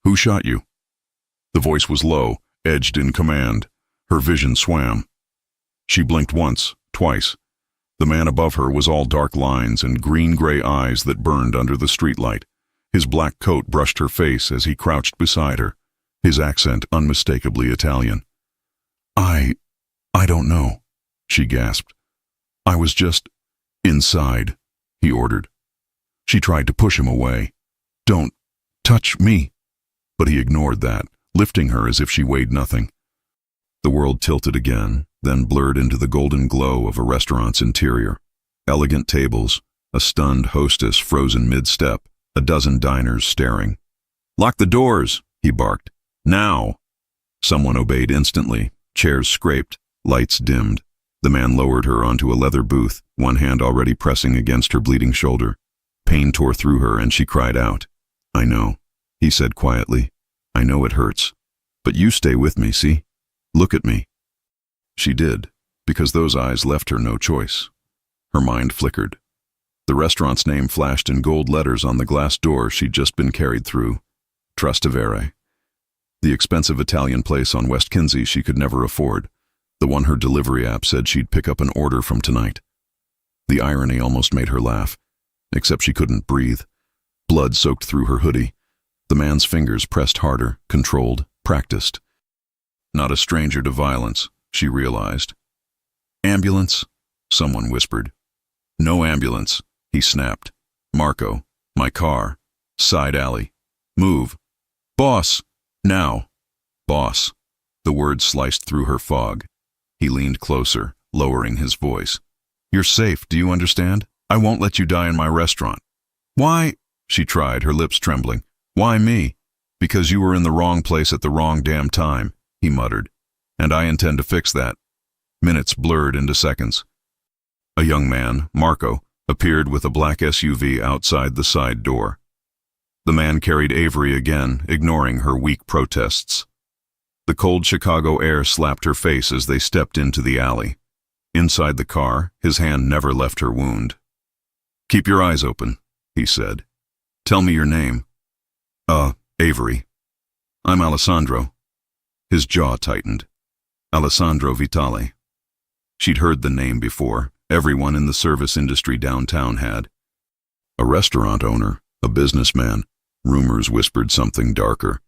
Who shot you?" The voice was low, edged in command. Her vision swam. She blinked once, twice. The man above her was all dark lines and green-gray eyes that burned under the streetlight. His black coat brushed her face as he crouched beside her, his accent unmistakably Italian. I don't know," she gasped. "I was just inside," he ordered. She tried to push him away. "Don't touch me." But he ignored that, lifting her as if she weighed nothing. The world tilted again, then blurred into the golden glow of a restaurant's interior. Elegant tables, a stunned hostess frozen mid-step, a dozen diners staring. "Lock the doors," he barked. "Now!" Someone obeyed instantly. Chairs scraped, lights dimmed. The man lowered her onto a leather booth, one hand already pressing against her bleeding shoulder. Pain tore through her and she cried out. "I know," he said quietly. "I know it hurts. But you stay with me, see? Look at me." She did, because those eyes left her no choice. Her mind flickered. The restaurant's name flashed in gold letters on the glass door she'd just been carried through. Trastevere. The expensive Italian place on West Kinsey she could never afford. The one her delivery app said she'd pick up an order from tonight. The irony almost made her laugh, except she couldn't breathe. Blood soaked through her hoodie. The man's fingers pressed harder, controlled, practiced. Not a stranger to violence, she realized. "Ambulance?" someone whispered. "No ambulance," he snapped. "Marco, my car. Side alley. Move. Boss! Now. Boss." The words sliced through her fog. He leaned closer, lowering his voice. "You're safe, do you understand? I won't let you die in my restaurant." "Why?" she tried, her lips trembling. "Why me?" "Because you were in the wrong place at the wrong damn time," he muttered. "And I intend to fix that." Minutes blurred into seconds. A young man, Marco, appeared with a black SUV outside the side door. The man carried Avery again, ignoring her weak protests. The cold Chicago air slapped her face as they stepped into the alley. Inside the car, his hand never left her wound. "Keep your eyes open," he said. "Tell me your name." Avery." "I'm Alessandro." His jaw tightened. Alessandro Vitale. She'd heard the name before. Everyone in the service industry downtown had. A restaurant owner, a businessman. Rumors whispered something darker.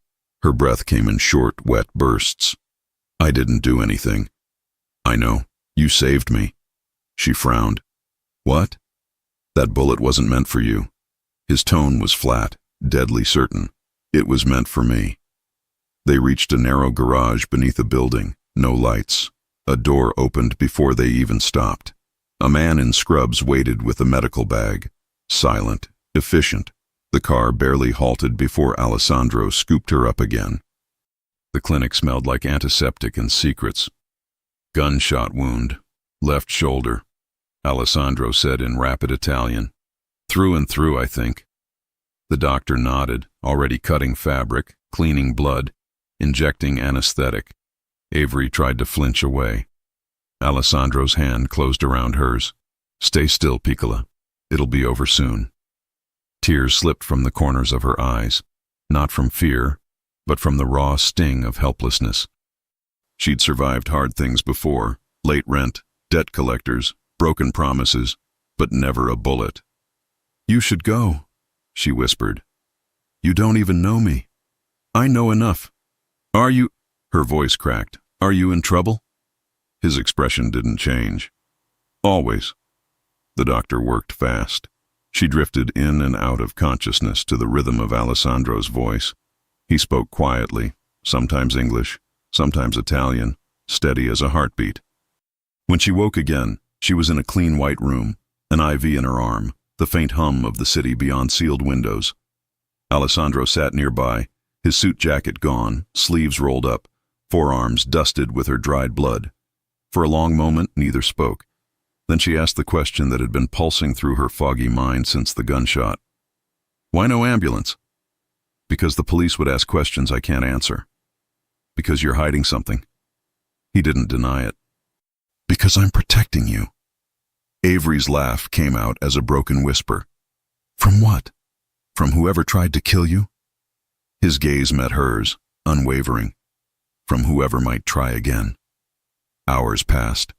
Her breath came in short, wet bursts. "I didn't do anything." "I know. You saved me." She frowned. "What?" "That bullet wasn't meant for you." His tone was flat, deadly certain. "It was meant for me." They reached a narrow garage beneath a building, no lights. A door opened before they even stopped. A man in scrubs waited with a medical bag. Silent, efficient. The car barely halted before Alessandro scooped her up again. The clinic smelled like antiseptic and secrets. "Gunshot wound. Left shoulder," Alessandro said in rapid Italian. "Through and through, I think." The doctor nodded, already cutting fabric, cleaning blood, injecting anesthetic. Avery tried to flinch away. Alessandro's hand closed around hers. "Stay still, Piccola. It'll be over soon." Tears slipped from the corners of her eyes, not from fear, but from the raw sting of helplessness. She'd survived hard things before, late rent, debt collectors, broken promises, but never a bullet. "You should go," she whispered. "You don't even know me." "I know enough." "Are you—" Her voice cracked. "Are you in trouble?" His expression didn't change. "Always." The doctor worked fast. She drifted in and out of consciousness to the rhythm of Alessandro's voice. He spoke quietly, sometimes English, sometimes Italian, steady as a heartbeat. When she woke again, she was in a clean white room, an IV in her arm, the faint hum of the city beyond sealed windows. Alessandro sat nearby, his suit jacket gone, sleeves rolled up, forearms dusted with her dried blood. For a long moment, neither spoke. Then she asked the question that had been pulsing through her foggy mind since the gunshot. "Why no ambulance?" "Because the police would ask questions I can't answer." "Because you're hiding something." He didn't deny it. "Because I'm protecting you." Avery's laugh came out as a broken whisper. "From what? From whoever tried to kill you?" His gaze met hers, unwavering, from whoever might try again. Hours passed.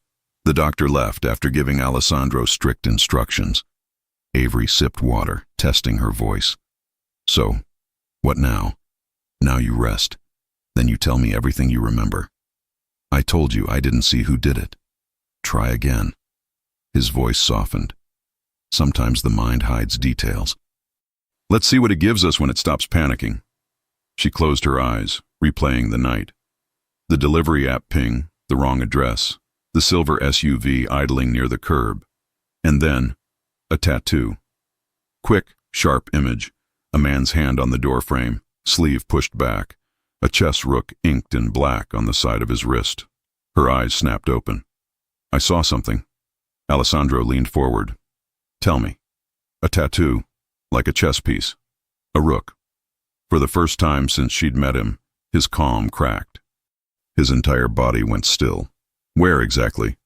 The doctor left after giving Alessandro strict instructions. Avery sipped water, testing her voice. So, what now? Now you rest. Then you tell me everything you remember. I told you I didn't see who did it. Try again. His voice softened. Sometimes the mind hides details. Let's see what it gives us when it stops panicking. She closed her eyes, replaying the night. The delivery app ping, the wrong address, the silver SUV idling near the curb. And then, a tattoo. Quick, sharp image, a man's hand on the doorframe, sleeve pushed back, a chess rook inked in black on the side of his wrist. Her eyes snapped open. I saw something. Alessandro leaned forward. Tell me. A tattoo, like a chess piece. A rook. For the first time since she'd met him, his calm cracked. His entire body went still. Where exactly?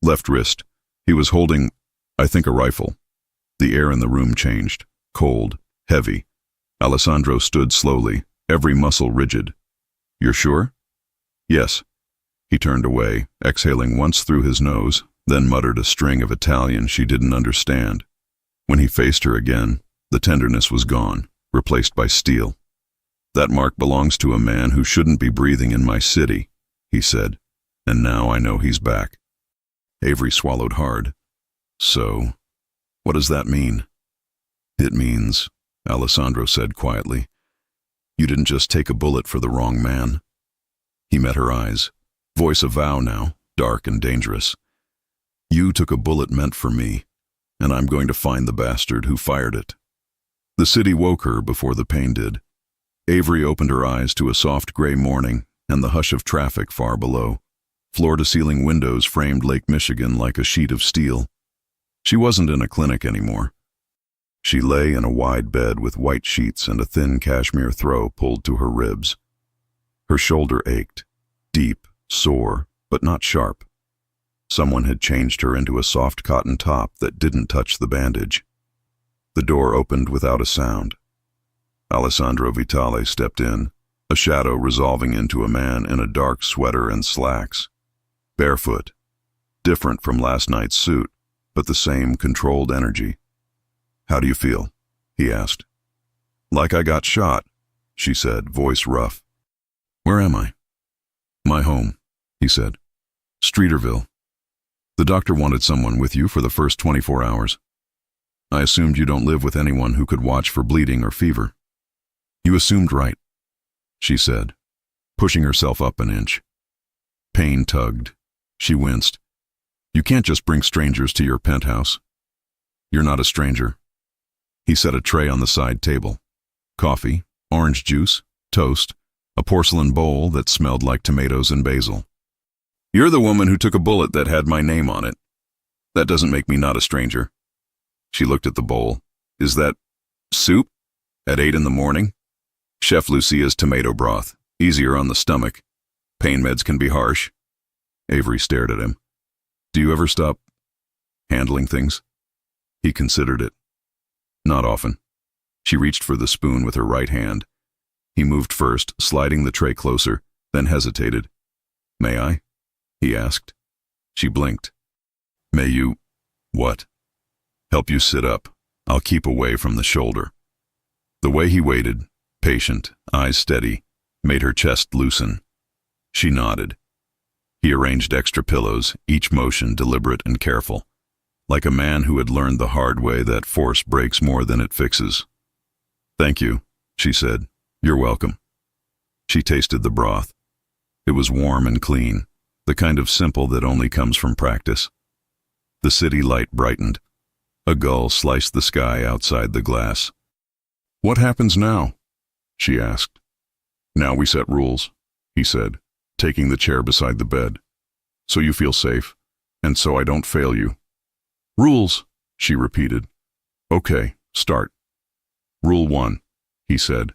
Left wrist. He was holding, I think, a rifle. The air in the room changed. Cold, heavy. Alessandro stood slowly, every muscle rigid. You're sure? Yes. He turned away, exhaling once through his nose, then muttered a string of Italian she didn't understand. When he faced her again, the tenderness was gone, replaced by steel. That mark belongs to a man who shouldn't be breathing in my city, he said, and now I know he's back. Avery swallowed hard. So, what does that mean? It means, Alessandro said quietly, you didn't just take a bullet for the wrong man. He met her eyes, voice a vow now, dark and dangerous. You took a bullet meant for me, and I'm going to find the bastard who fired it. The city woke her before the pain did. Avery opened her eyes to a soft gray morning and the hush of traffic far below. Floor-to-ceiling windows framed Lake Michigan like a sheet of steel. She wasn't in a clinic anymore. She lay in a wide bed with white sheets and a thin cashmere throw pulled to her ribs. Her shoulder ached, deep, sore, but not sharp. Someone had changed her into a soft cotton top that didn't touch the bandage. The door opened without a sound. Alessandro Vitale stepped in, a shadow resolving into a man in a dark sweater and slacks. Barefoot, different from last night's suit, but the same controlled energy. How do you feel? He asked. Like I got shot, she said, voice rough. Where am I? My home, he said. Streeterville. The doctor wanted someone with you for the first 24 hours. I assumed you don't live with anyone who could watch for bleeding or fever. You assumed right, she said, pushing herself up an inch. Pain tugged. She winced. You can't just bring strangers to your penthouse. You're not a stranger. He set a tray on the side table. Coffee, orange juice, toast, a porcelain bowl that smelled like tomatoes and basil. You're the woman who took a bullet that had my name on it. That doesn't make me not a stranger. She looked at the bowl. Is that soup? At 8 in the morning? Chef Lucia's tomato broth. Easier on the stomach. Pain meds can be harsh. Avery stared at him. Do you ever stop handling things? He considered it. Not often. She reached for the spoon with her right hand. He moved first, sliding the tray closer, then hesitated. May I? He asked. She blinked. May you, what? Help you sit up. I'll keep away from the shoulder. The way he waited, patient, eyes steady, made her chest loosen. She nodded. He arranged extra pillows, each motion deliberate and careful, like a man who had learned the hard way that force breaks more than it fixes. Thank you, she said. You're welcome. She tasted the broth. It was warm and clean, the kind of simple that only comes from practice. The city light brightened. A gull sliced the sky outside the glass. What happens now? She asked. Now we set rules, he said, taking the chair beside the bed. So you feel safe, and so I don't fail you. Rules, she repeated. Okay, start. Rule 1, he said.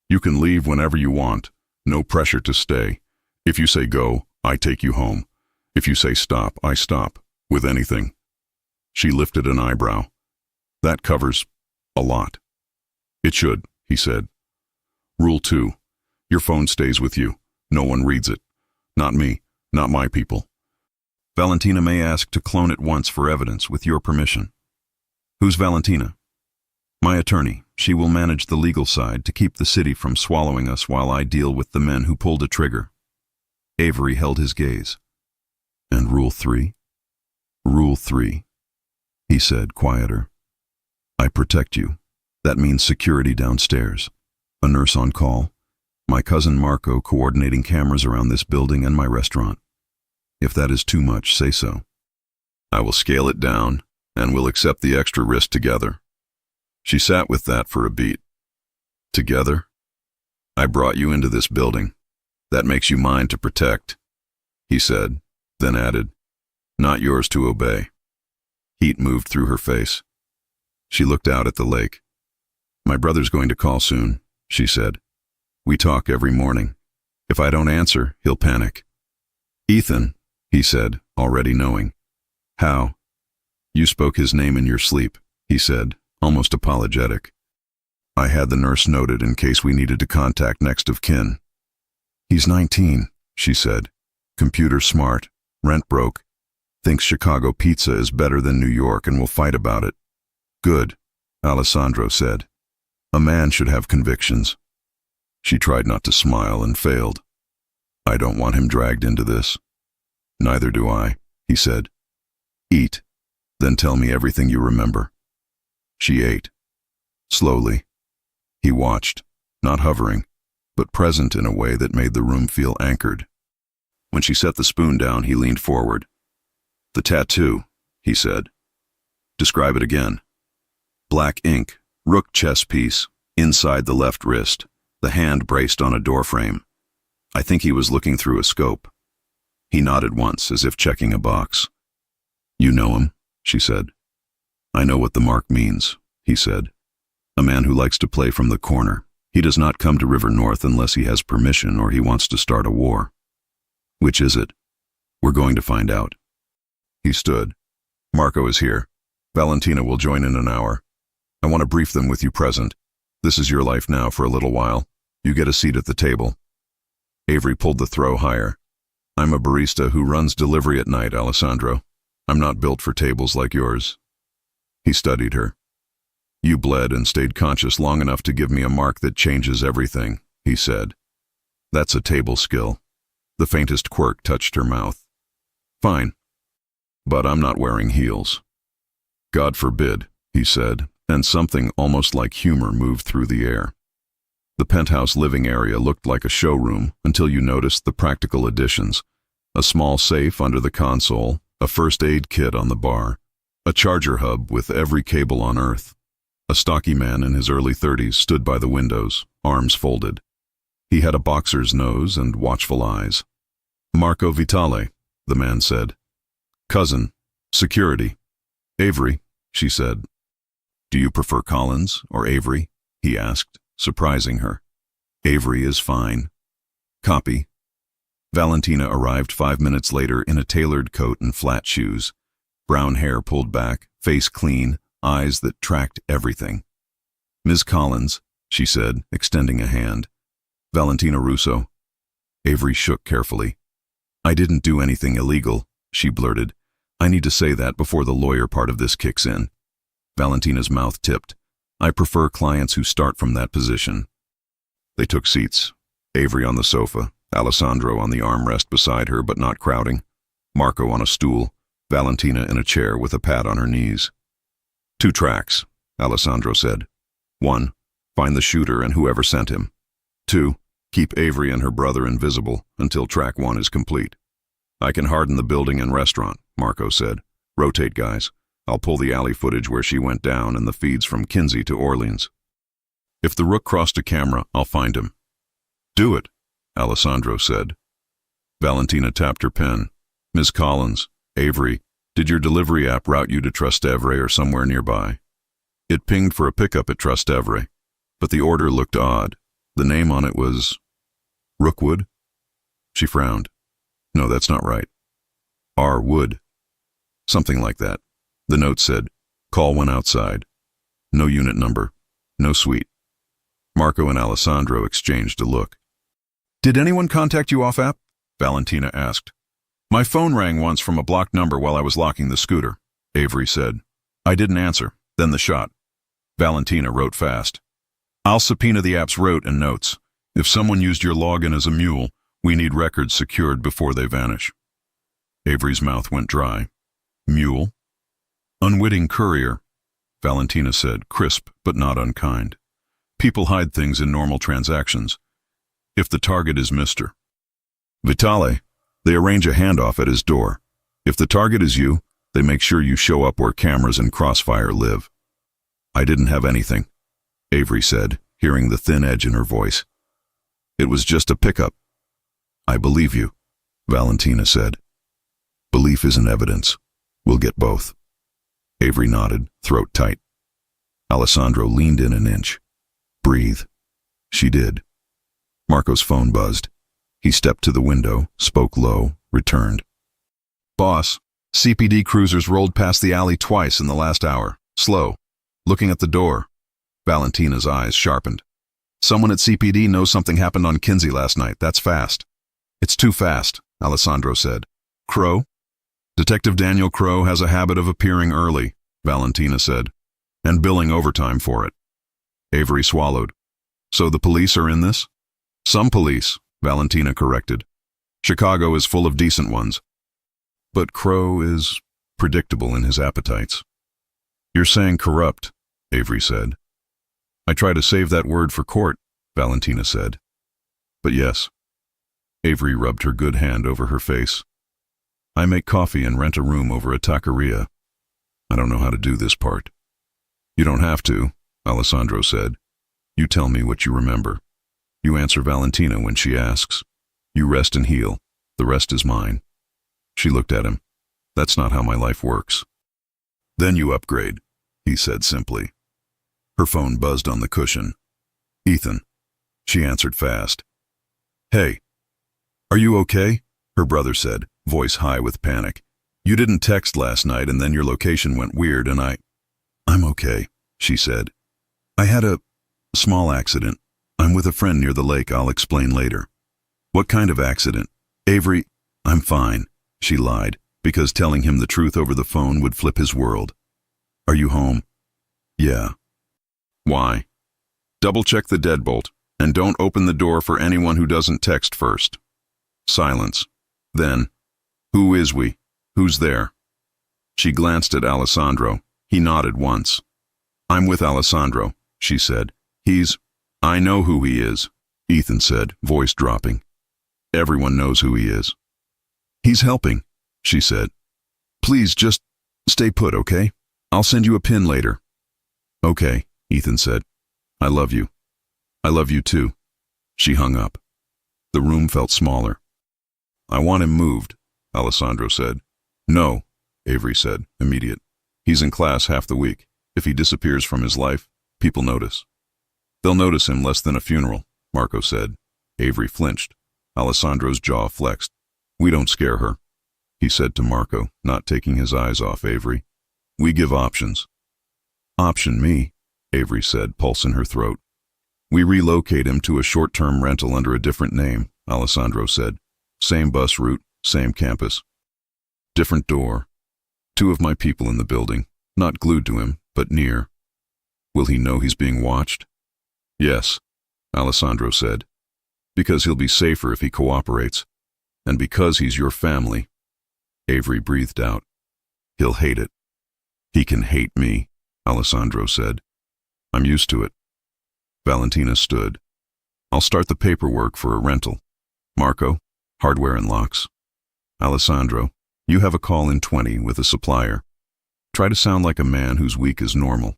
You can leave whenever you want, no pressure to stay. If you say go, I take you home. If you say stop, I stop, with anything. She lifted an eyebrow. That covers a lot. It should, he said. Rule 2. Your phone stays with you. No one reads it. Not me. Not my people. Valentina may ask to clone it once for evidence with your permission. Who's Valentina? My attorney. She will manage the legal side to keep the city from swallowing us while I deal with the men who pulled a trigger. Avery held his gaze. And Rule 3? Rule 3, he said, quieter. I protect you. That means security downstairs. A nurse on call. My cousin Marco coordinating cameras around this building and my restaurant. If that is too much, say so. I will scale it down, and we'll accept the extra risk together. She sat with that for a beat. Together? I brought you into this building. That makes you mine to protect, he said, then added, not yours to obey. Heat moved through her face. She looked out at the lake. My brother's going to call soon, she said. We talk every morning. If I don't answer, he'll panic. Ethan, he said, already knowing. How? You spoke his name in your sleep, he said, almost apologetic. I had the nurse noted in case we needed to contact next of kin. He's 19, she said. Computer smart, rent broke, thinks Chicago pizza is better than New York and will fight about it. Good, Alessandro said. A man should have convictions. She tried not to smile and failed. I don't want him dragged into this. Neither do I, he said. Eat, then tell me everything you remember. She ate. Slowly. He watched, not hovering, but present in a way that made the room feel anchored. When she set the spoon down, he leaned forward. The tattoo, he said. Describe it again. Black ink, rook chess piece, inside the left wrist, the hand braced on a doorframe. I think he was looking through a scope. He nodded once, as if checking a box. You know him, she said. I know what the mark means, he said. A man who likes to play from the corner. He does not come to River North unless he has permission or he wants to start a war. Which is it? We're going to find out. He stood. Marco is here. Valentina will join in an hour. I want to brief them with you present. This is your life now for a little while. You get a seat at the table. Avery pulled the throw higher. I'm a barista who runs delivery at night, Alessandro. I'm not built for tables like yours. He studied her. You bled and stayed conscious long enough to give me a mark that changes everything, he said. That's a table skill. The faintest quirk touched her mouth. Fine. But I'm not wearing heels. God forbid, he said, and something almost like humor moved through the air. The penthouse living area looked like a showroom until you noticed the practical additions. A small safe under the console, a first aid kit on the bar, a charger hub with every cable on earth. A stocky man in his early 30s stood by the windows, arms folded. He had a boxer's nose and watchful eyes. Marco Vitale, the man said. Cousin, security. Avery, she said. Do you prefer Collins or Avery? He asked, surprising her. Avery is fine. Copy. Valentina arrived 5 minutes later in a tailored coat and flat shoes. Brown hair pulled back, face clean, eyes that tracked everything. Ms. Collins, she said, extending a hand. Valentina Russo. Avery shook carefully. I didn't do anything illegal, she blurted. I need to say that before the lawyer part of this kicks in. Valentina's mouth tipped. I prefer clients who start from that position. They took seats. Avery on the sofa, Alessandro on the armrest beside her but not crowding, Marco on a stool, Valentina in a chair with a pad on her knees. 2 tracks, Alessandro said. 1, find the shooter and whoever sent him. 2, keep Avery and her brother invisible until track 1 is complete. I can harden the building and restaurant, Marco said. Rotate, guys. I'll pull the alley footage where she went down and the feeds from Kinsey to Orleans. If the rook crossed a camera, I'll find him. Do it, Alessandro said. Valentina tapped her pen. Ms. Collins, Avery, did your delivery app route you to Trastevere or somewhere nearby? It pinged for a pickup at Trastevere, but the order looked odd. The name on it was Rookwood? She frowned. No, that's not right. R. Wood. Something like that. The note said, call when outside. No unit number. No suite. Marco and Alessandro exchanged a look. "Did anyone contact you off app?" Valentina asked. "My phone rang once from a blocked number while I was locking the scooter," Avery said. "I didn't answer, then the shot." Valentina wrote fast. "I'll subpoena the app's route and notes. If someone used your login as a mule, we need records secured before they vanish." Avery's mouth went dry. "Mule?" "Unwitting courier," Valentina said, crisp but not unkind. "People hide things in normal transactions. If the target is Mr. Vitale, they arrange a handoff at his door. If the target is you, they make sure you show up where cameras and crossfire live." "I didn't have anything," Avery said, hearing the thin edge in her voice. "It was just a pickup." "I believe you," Valentina said. "Belief isn't evidence. We'll get both." Avery nodded, throat tight. Alessandro leaned in an inch. "Breathe." She did. Marco's phone buzzed. He stepped to the window, spoke low, returned. "Boss, CPD cruisers rolled past the alley twice in the last hour. Slow. Looking at the door." Valentina's eyes sharpened. "Someone at CPD knows something happened on Kinsey last night. That's fast." "It's too fast," Alessandro said. "Crow?" "Detective Daniel Crow has a habit of appearing early," Valentina said, "and billing overtime for it." Avery swallowed. "So the police are in this?" "Some police," Valentina corrected. "Chicago is full of decent ones. But Crow is predictable in his appetites." "You're saying corrupt," Avery said. "I try to save that word for court," Valentina said. "But yes." Avery rubbed her good hand over her face. "I make coffee and rent a room over a taqueria. I don't know how to do this part." "You don't have to," Alessandro said. "You tell me what you remember. You answer Valentina when she asks. You rest and heal. The rest is mine." She looked at him. "That's not how my life works." "Then you upgrade," he said simply. Her phone buzzed on the cushion. "Ethan." She answered fast. "Hey. Are you okay?" her brother said, voice high with panic. "You didn't text last night and then your location went weird and I'm okay," she said. "I had a small accident. I'm with a friend near the lake. I'll explain later." "What kind of accident?" "Avery, I'm fine," she lied, because telling him the truth over the phone would flip his world. "Are you home?" "Yeah." "Why?" "Double-check the deadbolt, and don't open the door for anyone who doesn't text first." Silence. Then, "Who is we? Who's there?" She glanced at Alessandro. He nodded once. "I'm with Alessandro," she said. "I know who he is," Ethan said, voice dropping. "Everyone knows who he is." "He's helping," she said. "Please just stay put, okay? I'll send you a pin later." "Okay," Ethan said. "I love you." "I love you too." She hung up. The room felt smaller. "I want him moved," Alessandro said. "No," Avery said, immediate. "He's in class half the week. If he disappears from his life, people notice." "They'll notice him less than a funeral," Marco said. Avery flinched. Alessandro's jaw flexed. "We don't scare her," he said to Marco, not taking his eyes off Avery. "We give options." "Option me," Avery said, pulse in her throat. "We relocate him to a short-term rental under a different name," Alessandro said. "Same bus route, same campus. Different door. 2 of my people in the building, not glued to him, but near." "Will he know he's being watched?" "Yes," Alessandro said. "Because he'll be safer if he cooperates. And because he's your family." Avery breathed out. "He'll hate it." "He can hate me," Alessandro said. "I'm used to it." Valentina stood. "I'll start the paperwork for a rental. Marco, hardware and locks. Alessandro, you have a call in 20 with a supplier. Try to sound like a man whose week is normal."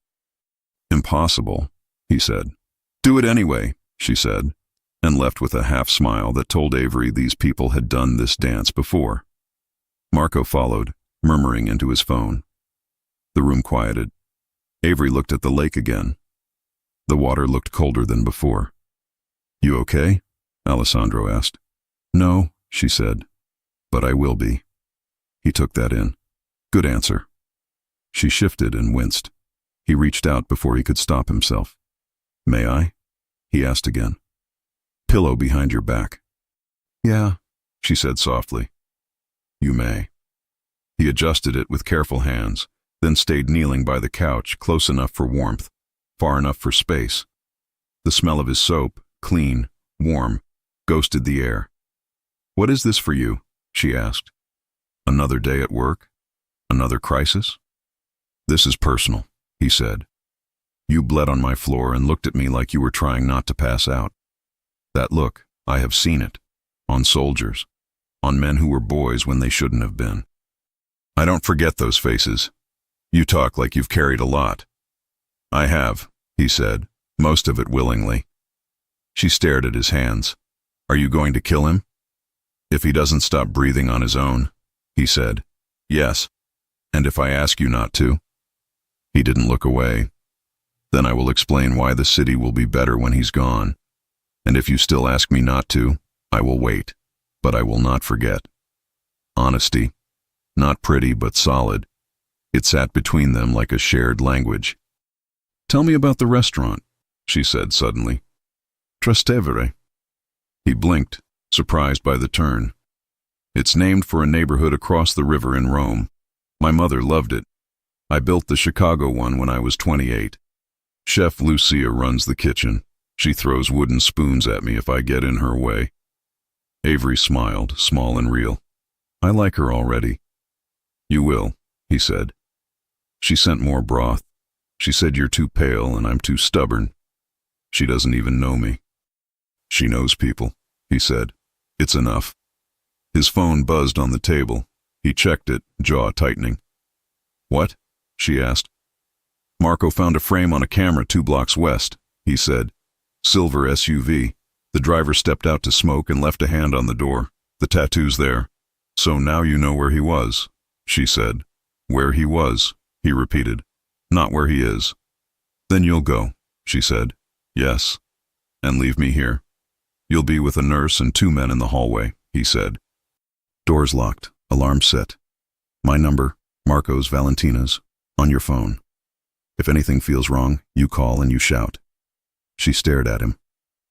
"Impossible," he said. "Do it anyway," she said, and left with a half-smile that told Avery these people had done this dance before. Marco followed, murmuring into his phone. The room quieted. Avery looked at the lake again. The water looked colder than before. "You okay?" Alessandro asked. "No," she said, "but I will be." He took that in. Good answer. She shifted and winced. He reached out before he could stop himself. "May I?" he asked again. Pillow behind your back. Yeah, she said softly. You may. He adjusted it with careful hands, then stayed kneeling by the couch, close enough for warmth, far enough for space. The smell of his soap, clean, warm, ghosted the air. What is this for you? She asked. Another day at work? Another crisis? This is personal, he said. You bled on my floor and looked at me like you were trying not to pass out. That look, I have seen it. On soldiers. On men who were boys when they shouldn't have been. I don't forget those faces. You talk like you've carried a lot. I have, he said, most of it willingly. She stared at his hands. Are you going to kill him? If he doesn't stop breathing on his own, he said. Yes. And if I ask you not to? He didn't look away. Then I will explain why the city will be better when he's gone. And if you still ask me not to, I will wait, but I will not forget. Honesty. Not pretty, but solid. It sat between them like a shared language. Tell me about the restaurant, she said suddenly. Trastevere. He blinked, surprised by the turn. It's named for a neighborhood across the river in Rome. My mother loved it. I built the Chicago one when I was 28. Chef Lucia runs the kitchen. She throws wooden spoons at me if I get in her way. Avery smiled, small and real. I like her already. You will, he said. She sent more broth. She said you're too pale and I'm too stubborn. She doesn't even know me. She knows people, he said. It's enough. His phone buzzed on the table. He checked it, jaw tightening. What? She asked. Marco found a frame on a camera 2 blocks west, he said. Silver SUV. The driver stepped out to smoke and left a hand on the door. The tattoo's there. So now you know where he was, she said. Where he was, he repeated. Not where he is. Then you'll go, she said. Yes. And leave me here. You'll be with a nurse and 2 men in the hallway, he said. Doors locked, alarm set. My number, Marco's, Valentina's, on your phone. If anything feels wrong, you call and you shout. She stared at him.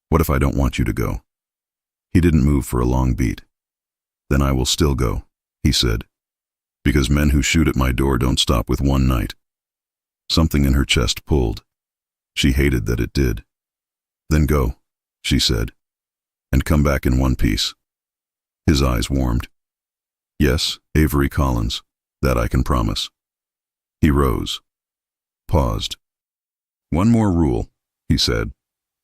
What if I don't want you to go? He didn't move for a long beat. Then I will still go, he said. Because men who shoot at my door don't stop with one night. Something in her chest pulled. She hated that it did. Then go, she said, and come back in one piece. His eyes warmed. Yes, Avery Collins, that I can promise. He rose, paused. One more rule, he said.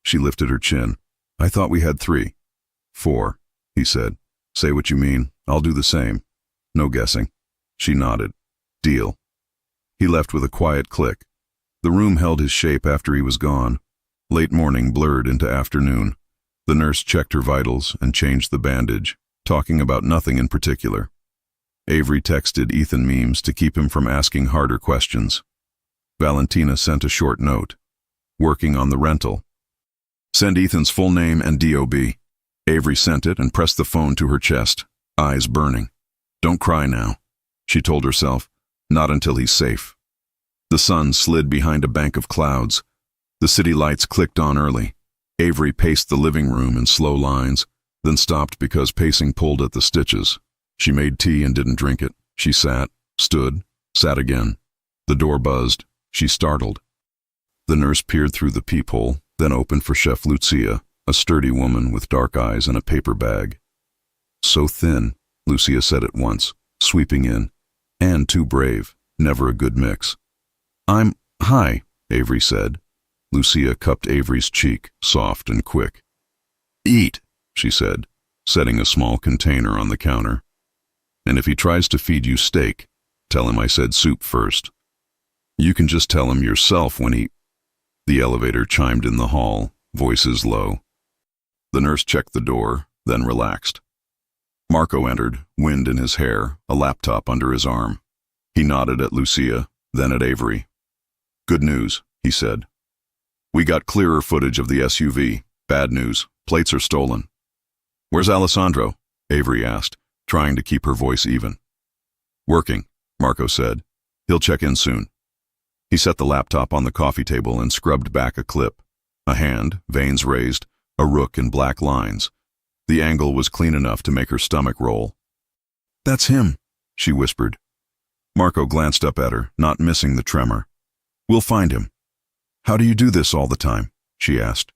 She lifted her chin. I thought we had 3. 4, he said. Say what you mean. I'll do the same. No guessing. She nodded. Deal. He left with a quiet click. The room held his shape after he was gone. Late morning blurred into afternoon. The nurse checked her vitals and changed the bandage, talking about nothing in particular. Avery texted Ethan memes to keep him from asking harder questions. Valentina sent a short note. Working on the rental. Send Ethan's full name and DOB. Avery sent it and pressed the phone to her chest, eyes burning. Don't cry now, she told herself. Not until he's safe. The sun slid behind a bank of clouds. The city lights clicked on early. Avery paced the living room in slow lines, then stopped because pacing pulled at the stitches. She made tea and didn't drink it. She sat, stood, sat again. The door buzzed. She startled. The nurse peered through the peephole, then opened for Chef Lucia, a sturdy woman with dark eyes and a paper bag. So thin, Lucia said at once, sweeping in. And too brave, never a good mix. Hi, Avery said. Lucia cupped Avery's cheek, soft and quick. Eat, she said, setting a small container on the counter. And if he tries to feed you steak, tell him I said soup first. You can just tell him yourself when he... The elevator chimed in the hall, voices low. The nurse checked the door, then relaxed. Marco entered, wind in his hair, a laptop under his arm. He nodded at Lucia, then at Avery. Good news, he said. We got clearer footage of the SUV. Bad news, plates are stolen. Where's Alessandro? Avery asked, trying to keep her voice even. Working, Marco said. He'll check in soon. He set the laptop on the coffee table and scrubbed back a clip. A hand, veins raised, a rook in black lines. The angle was clean enough to make her stomach roll. "That's him," she whispered. Marco glanced up at her, not missing the tremor. "We'll find him." "How do you do this all the time?" she asked.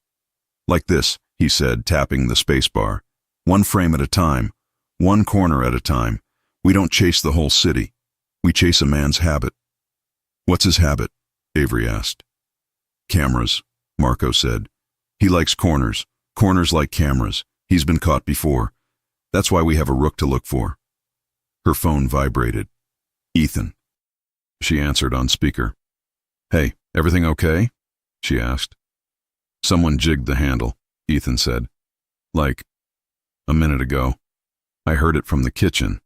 "Like this," he said, tapping the spacebar. "One frame at a time, one corner at a time. We don't chase the whole city. We chase a man's habit." "What's his habit?" Avery asked. "Cameras," Marco said. "He likes corners. Corners like cameras. He's been caught before. That's why we have a rook to look for." Her phone vibrated. "Ethan." She answered on speaker. "Hey, everything okay?" she asked. "Someone jigged the handle," Ethan said. "Like, a minute ago. I heard it from the kitchen.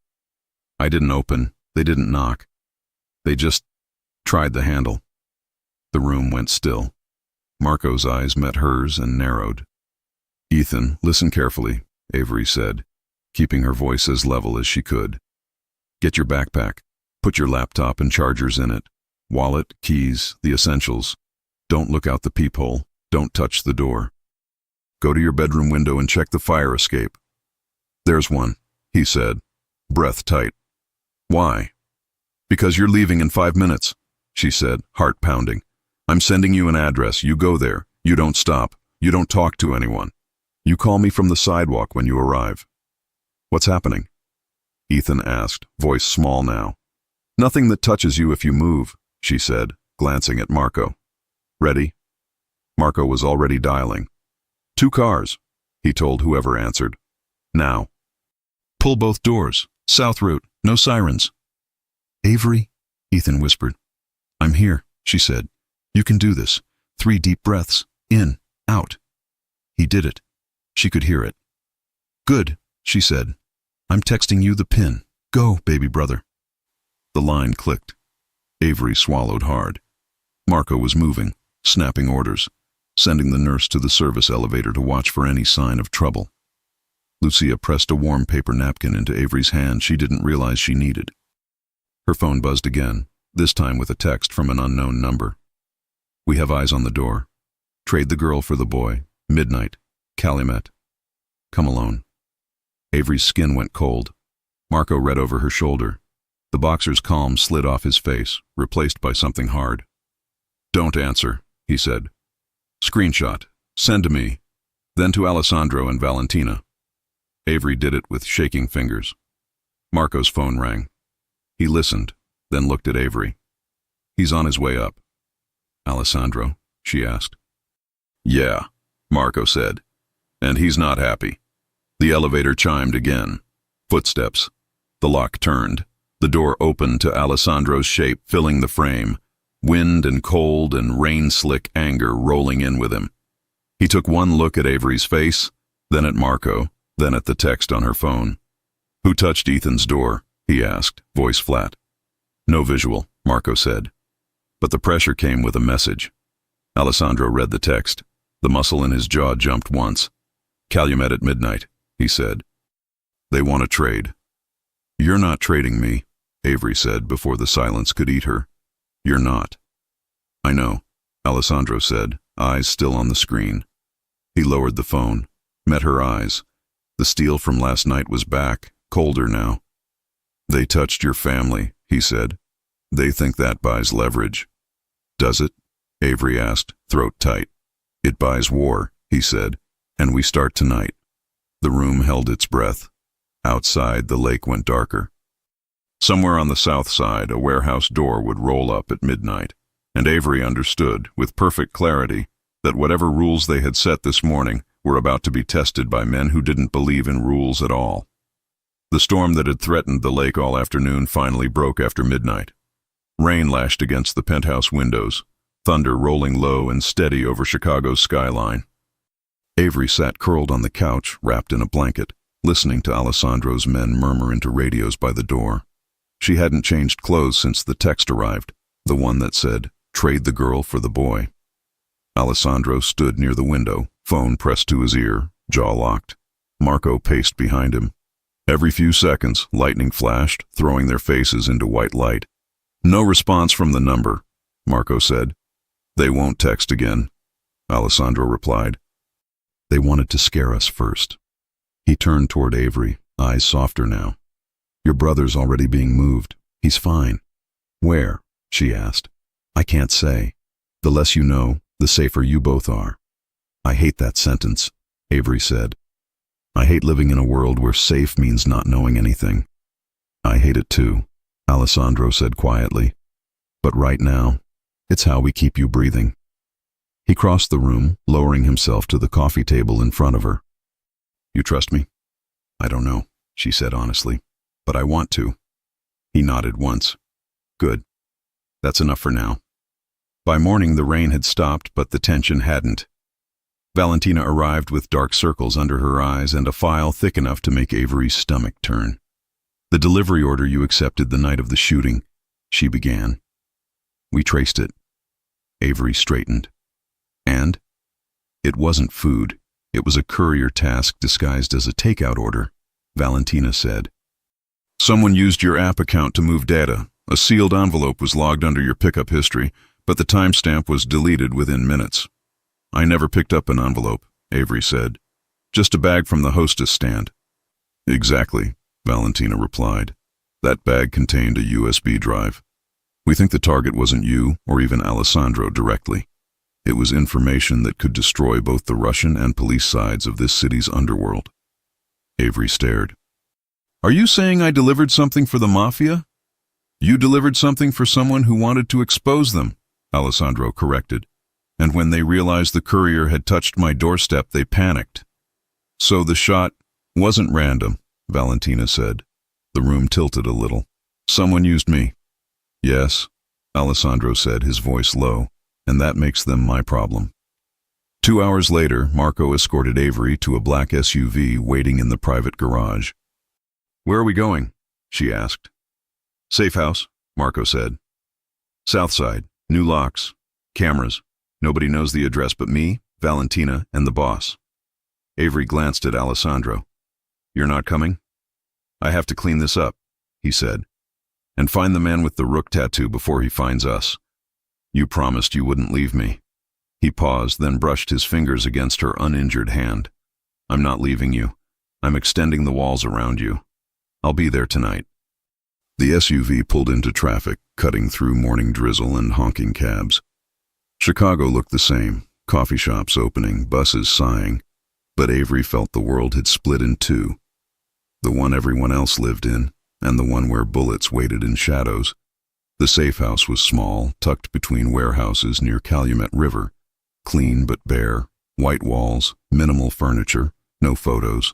I didn't open. They didn't knock. They just tried the handle." The room went still. Marco's eyes met hers and narrowed. "Ethan, listen carefully," Avery said, keeping her voice as level as she could. "Get your backpack. Put your laptop and chargers in it. Wallet, keys, the essentials. Don't look out the peephole. Don't touch the door. Go to your bedroom window and check the fire escape." "There's one," he said, breath tight. "Why?" "Because you're leaving in 5 minutes," she said, heart pounding. "I'm sending you an address. You go there. You don't stop. You don't talk to anyone. You call me from the sidewalk when you arrive." "What's happening?" Ethan asked, voice small now. "Nothing that touches you if you move," she said, glancing at Marco. "Ready?" Marco was already dialing. "2 cars," he told whoever answered. "Now." "Pull both doors. South route. No sirens." "Avery," Ethan whispered. "I'm here," she said. "You can do this. 3 deep breaths. In, out." He did it. She could hear it. "Good," she said. "I'm texting you the pin. Go, baby brother." The line clicked. Avery swallowed hard. Marco was moving, snapping orders, sending the nurse to the service elevator to watch for any sign of trouble. Lucia pressed a warm paper napkin into Avery's hand she didn't realize she needed. Her phone buzzed again, this time with a text from an unknown number. "We have eyes on the door. Trade the girl for the boy. Midnight. Calumet. Come alone." Avery's skin went cold. Marco read over her shoulder. The boxer's calm slid off his face, replaced by something hard. "Don't answer," he said. "Screenshot. Send to me. Then to Alessandro and Valentina." Avery did it with shaking fingers. Marco's phone rang. He listened, then looked at Avery. "He's on his way up." "Alessandro?" she asked. "Yeah," Marco said. "And he's not happy." The elevator chimed again. Footsteps. The lock turned. The door opened to Alessandro's shape filling the frame, wind and cold and rain-slick anger rolling in with him. He took one look at Avery's face, then at Marco, then at the text on her phone. "Who touched Ethan's door?" he asked, voice flat. "No visual," Marco said. But the pressure came with a message. Alessandro read the text. The muscle in his jaw jumped once. "Calumet at midnight," he said. "They want to trade." "You're not trading me," Avery said before the silence could eat her. "You're not." "I know," Alessandro said, eyes still on the screen. He lowered the phone, met her eyes. The steel from last night was back, colder now. "They touched your family," he said. "They think that buys leverage." "Does it?" Avery asked, throat tight. "It buys war," he said, "and we start tonight." The room held its breath. Outside, the lake went darker. Somewhere on the south side, a warehouse door would roll up at midnight, and Avery understood, with perfect clarity, that whatever rules they had set this morning were about to be tested by men who didn't believe in rules at all. The storm that had threatened the lake all afternoon finally broke after midnight. Rain lashed against the penthouse windows, thunder rolling low and steady over Chicago's skyline. Avery sat curled on the couch, wrapped in a blanket, listening to Alessandro's men murmur into radios by the door. She hadn't changed clothes since the text arrived, the one that said, "Trade the girl for the boy." Alessandro stood near the window, phone pressed to his ear, jaw locked. Marco paced behind him. Every few seconds, lightning flashed, throwing their faces into white light. "No response from the number," Marco said. "They won't text again." Alessandro replied. They wanted to scare us first. He turned toward Avery, eyes softer now. Your brother's already being moved. He's fine. Where? She asked. I can't say. The less you know, the safer you both are. I hate that sentence, Avery said. I hate living in a world where safe means not knowing anything. I hate it too, Alessandro said quietly. But right now, it's how we keep you breathing. He crossed the room, lowering himself to the coffee table in front of her. You trust me? I don't know, she said honestly, but I want to. He nodded once. Good. That's enough for now. By morning, the rain had stopped, but the tension hadn't. Valentina arrived with dark circles under her eyes and a file thick enough to make Avery's stomach turn. The delivery order you accepted the night of the shooting, she began. We traced it. Avery straightened. And? It wasn't food. It was a courier task disguised as a takeout order, Valentina said. Someone used your app account to move data. A sealed envelope was logged under your pickup history, but the timestamp was deleted within minutes. I never picked up an envelope, Avery said. Just a bag from the hostess stand. Exactly, Valentina replied. That bag contained a USB drive. We think the target wasn't you or even Alessandro directly. It was information that could destroy both the Russian and police sides of this city's underworld. Avery stared. Are you saying I delivered something for the Mafia? You delivered something for someone who wanted to expose them, Alessandro corrected. And when they realized the courier had touched my doorstep, they panicked. So the shot wasn't random, Valentina said. The room tilted a little. Someone used me. Yes, Alessandro said, his voice low, and that makes them my problem. 2 hours later, Marco escorted Avery to a black SUV waiting in the private garage. Where are we going? She asked. Safe house, Marco said. South side, new locks, cameras. Nobody knows the address but me, Valentina, and the boss. Avery glanced at Alessandro. You're not coming? I have to clean this up, he said. And find the man with the rook tattoo before he finds us. You promised you wouldn't leave me. He paused, then brushed his fingers against her uninjured hand. I'm not leaving you. I'm extending the walls around you. I'll be there tonight. The SUV pulled into traffic, cutting through morning drizzle and honking cabs. Chicago looked the same, coffee shops opening, buses sighing, but Avery felt the world had split in two. The one everyone else lived in, and the one where bullets waited in shadows. The safe house was small, tucked between warehouses near Calumet River. Clean but bare, white walls, minimal furniture, no photos.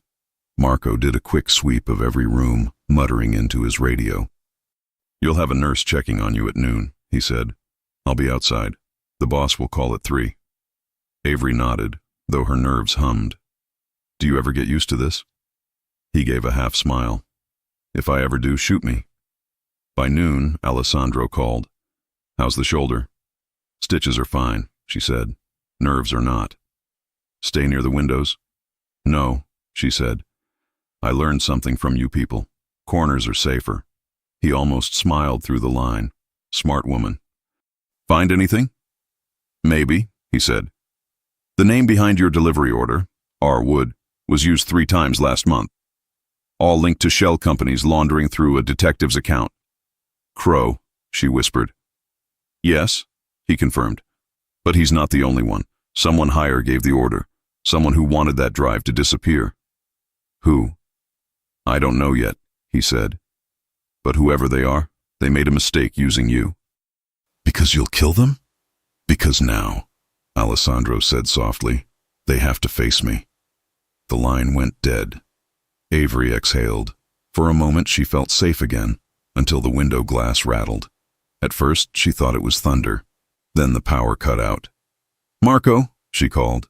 Marco did a quick sweep of every room, muttering into his radio. You'll have a nurse checking on you at noon, he said. I'll be outside. The boss will call at 3. Avery nodded, though her nerves hummed. Do you ever get used to this? He gave a half smile. If I ever do, shoot me. By noon, Alessandro called. How's the shoulder? Stitches are fine, she said. Nerves are not. Stay near the windows? No, she said. I learned something from you people. Corners are safer. He almost smiled through the line. Smart woman. Find anything? Maybe, he said. The name behind your delivery order, R. Wood, was used 3 times last month. All linked to shell companies laundering through a detective's account. Crow, she whispered. Yes, he confirmed. But he's not the only one. Someone higher gave the order. Someone who wanted that drive to disappear. Who? I don't know yet, he said. But whoever they are, they made a mistake using you. Because you'll kill them? Because now, Alessandro said softly, they have to face me. The line went dead. Avery exhaled. For a moment she felt safe again, until the window glass rattled. At first she thought it was thunder. Then the power cut out. Marco, she called.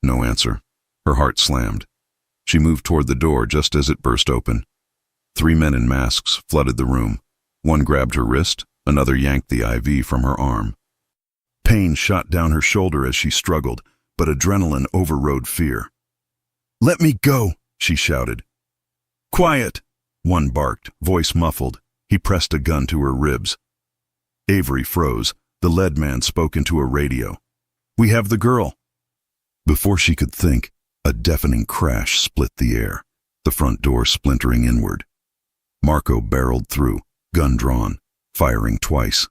No answer. Her heart slammed. She moved toward the door just as it burst open. 3 men in masks flooded the room. One grabbed her wrist, another yanked the IV from her arm. Pain shot down her shoulder as she struggled, but adrenaline overrode fear. Let me go, she shouted. Quiet, one barked, voice muffled. He pressed a gun to her ribs. Avery froze. The lead man spoke into a radio. We have the girl. Before she could think, a deafening crash split the air, the front door splintering inward. Marco barreled through, gun drawn, firing twice.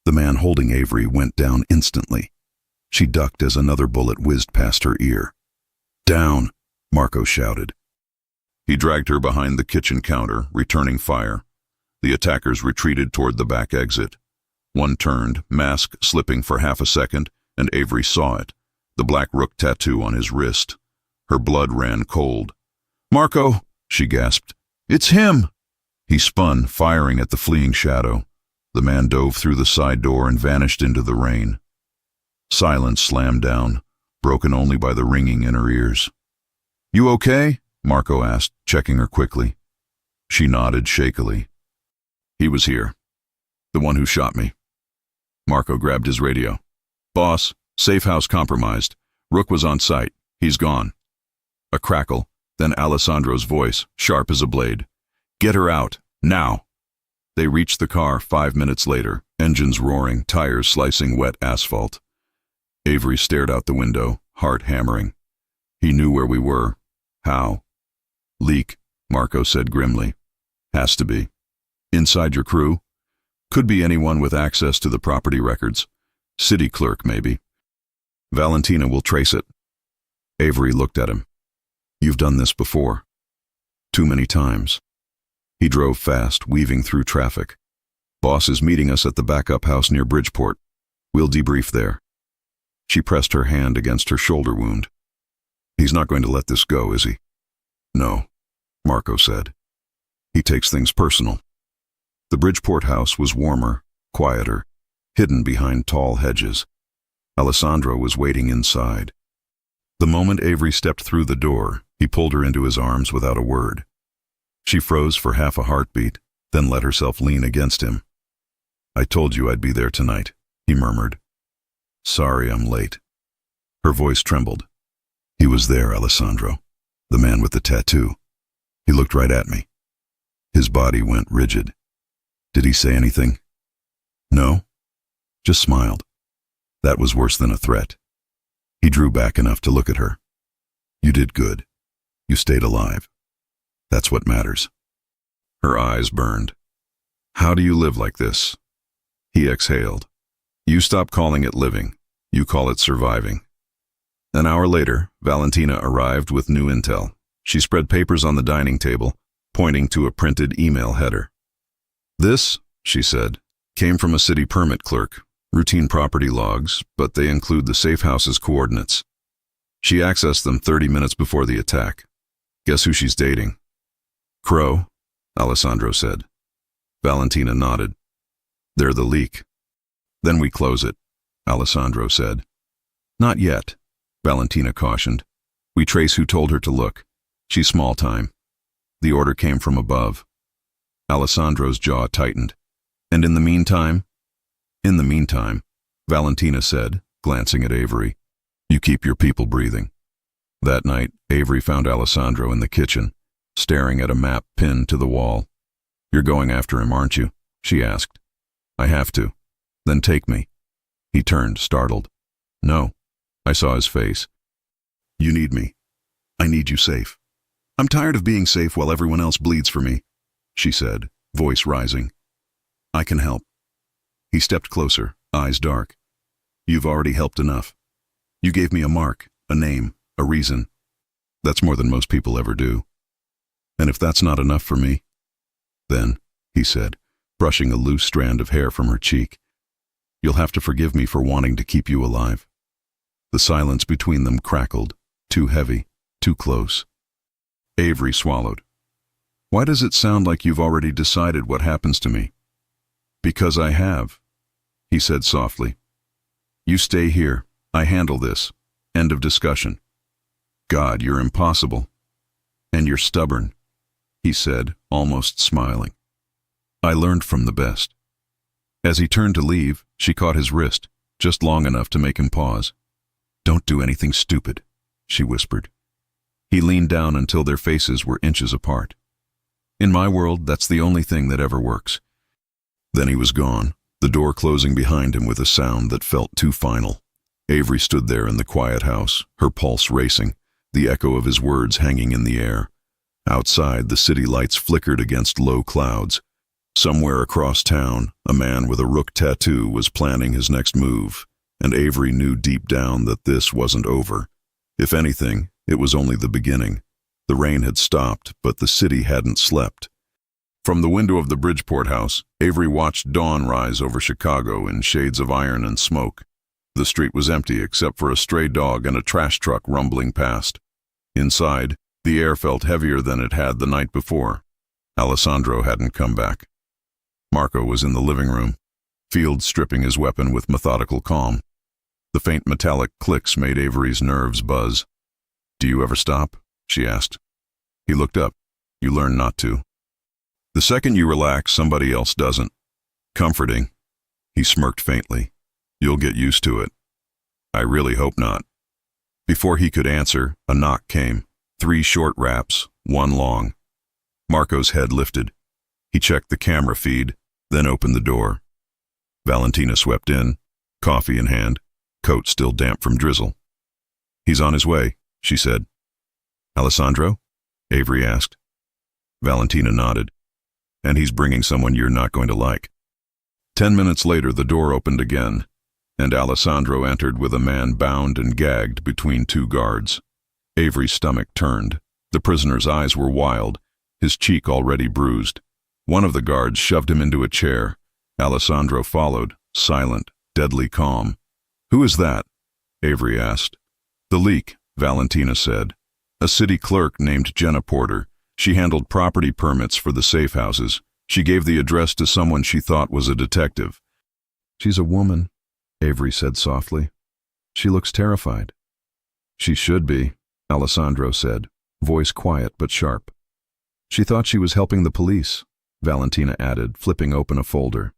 The man holding Avery went down instantly. She ducked as another bullet whizzed past her ear. "Down!" Marco shouted. He dragged her behind the kitchen counter, returning fire. The attackers retreated toward the back exit. One turned, mask slipping for half a second, and Avery saw it, the black rook tattoo on his wrist. Her blood ran cold. "Marco!" she gasped. "It's him!" He spun, firing at the fleeing shadow. The man dove through the side door and vanished into the rain. Silence slammed down, broken only by the ringing in her ears. "You okay?" Marco asked, checking her quickly. She nodded shakily. "He was here. The one who shot me." Marco grabbed his radio. "Boss, safe house compromised. Rook was on site. He's gone." A crackle, then Alessandro's voice, sharp as a blade. "Get her out, now!" They reached the car 5 minutes later, engines roaring, tires slicing wet asphalt. Avery stared out the window, heart hammering. He knew where we were. How? "Leak," Marco said grimly. "Has to be. Inside your crew? Could be anyone with access to the property records. City clerk, maybe. Valentina will trace it." Avery looked at him. "You've done this before." "Too many times." He drove fast, weaving through traffic. "Boss is meeting us at the backup house near Bridgeport. We'll debrief there." She pressed her hand against her shoulder wound. "He's not going to let this go, is he?" "No," Marco said. "He takes things personal." The Bridgeport house was warmer, quieter, hidden behind tall hedges. Alessandro was waiting inside. The moment Avery stepped through the door, he pulled her into his arms without a word. She froze for half a heartbeat, then let herself lean against him. "I told you I'd be there tonight," he murmured. "Sorry I'm late." Her voice trembled. "He was there, Alessandro. The man with the tattoo. He looked right at me." His body went rigid. "Did he say anything?" "No. Just smiled." That was worse than a threat. He drew back enough to look at her. "You did good. You stayed alive. That's what matters." Her eyes burned. "How do you live like this?" He exhaled. "You stop calling it living. You call it surviving." An hour later, Valentina arrived with new intel. She spread papers on the dining table, pointing to a printed email header. "This," she said, "came from a city permit clerk. Routine property logs, but they include the safe house's coordinates. She accessed them 30 minutes before the attack. Guess who she's dating?" "Crow," Alessandro said. Valentina nodded. "They're the leak." "Then we close it," Alessandro said. "Not yet," Valentina cautioned. "We trace who told her to look. She's small time." The order came from above. Alessandro's jaw tightened. "And in the meantime?" "In the meantime," Valentina said, glancing at Avery, "you keep your people breathing." That night, Avery found Alessandro in the kitchen, staring at a map pinned to the wall. "You're going after him, aren't you?" she asked. "I have to." "Then take me." He turned, startled. "No." I saw his face. "You need me. I need you safe. I'm tired of being safe while everyone else bleeds for me," she said, voice rising. "I can help." He stepped closer, eyes dark. "You've already helped enough. You gave me a mark, a name, a reason. That's more than most people ever do. And if that's not enough for me, then," he said, brushing a loose strand of hair from her cheek, "you'll have to forgive me for wanting to keep you alive." The silence between them crackled, too heavy, too close. Avery swallowed. "Why does it sound like you've already decided what happens to me?" "Because I have," he said softly. "You stay here. I handle this. End of discussion." "God, you're impossible. And you're stubborn," he said, almost smiling. "I learned from the best." As he turned to leave, she caught his wrist, just long enough to make him pause. "Don't do anything stupid," she whispered. He leaned down until their faces were inches apart. "In my world, that's the only thing that ever works." Then he was gone, the door closing behind him with a sound that felt too final. Avery stood there in the quiet house, her pulse racing, the echo of his words hanging in the air. Outside, the city lights flickered against low clouds. Somewhere across town, a man with a rook tattoo was planning his next move, and Avery knew deep down that this wasn't over. If anything, it was only the beginning. The rain had stopped, but the city hadn't slept. From the window of the Bridgeport house, Avery watched dawn rise over Chicago in shades of iron and smoke. The street was empty except for a stray dog and a trash truck rumbling past. Inside, the air felt heavier than it had the night before. Alessandro hadn't come back. Marco was in the living room, Fields stripping his weapon with methodical calm. The faint metallic clicks made Avery's nerves buzz. "Do you ever stop?" she asked. He looked up. "You learn not to. The second you relax, somebody else doesn't." "Comforting." He smirked faintly. "You'll get used to it." "I really hope not." Before he could answer, a knock came. 3 short raps, 1 long. Marco's head lifted. He checked the camera feed, then opened the door. Valentina swept in, coffee in hand, coat still damp from drizzle. "He's on his way," she said. "Alessandro?" Avery asked. Valentina nodded. "And he's bringing someone you're not going to like." 10 minutes later, the door opened again, and Alessandro entered with a man bound and gagged between 2 guards. Avery's stomach turned. The prisoner's eyes were wild, his cheek already bruised. One of the guards shoved him into a chair. Alessandro followed, silent, deadly calm. "Who is that?" Avery asked. "The leak," Valentina said. "A city clerk named Jenna Porter. She handled property permits for the safe houses. She gave the address to someone she thought was a detective." "She's a woman," Avery said softly. "She looks terrified." "She should be," Alessandro said, voice quiet but sharp. "She thought she was helping the police," Valentina added, flipping open a folder.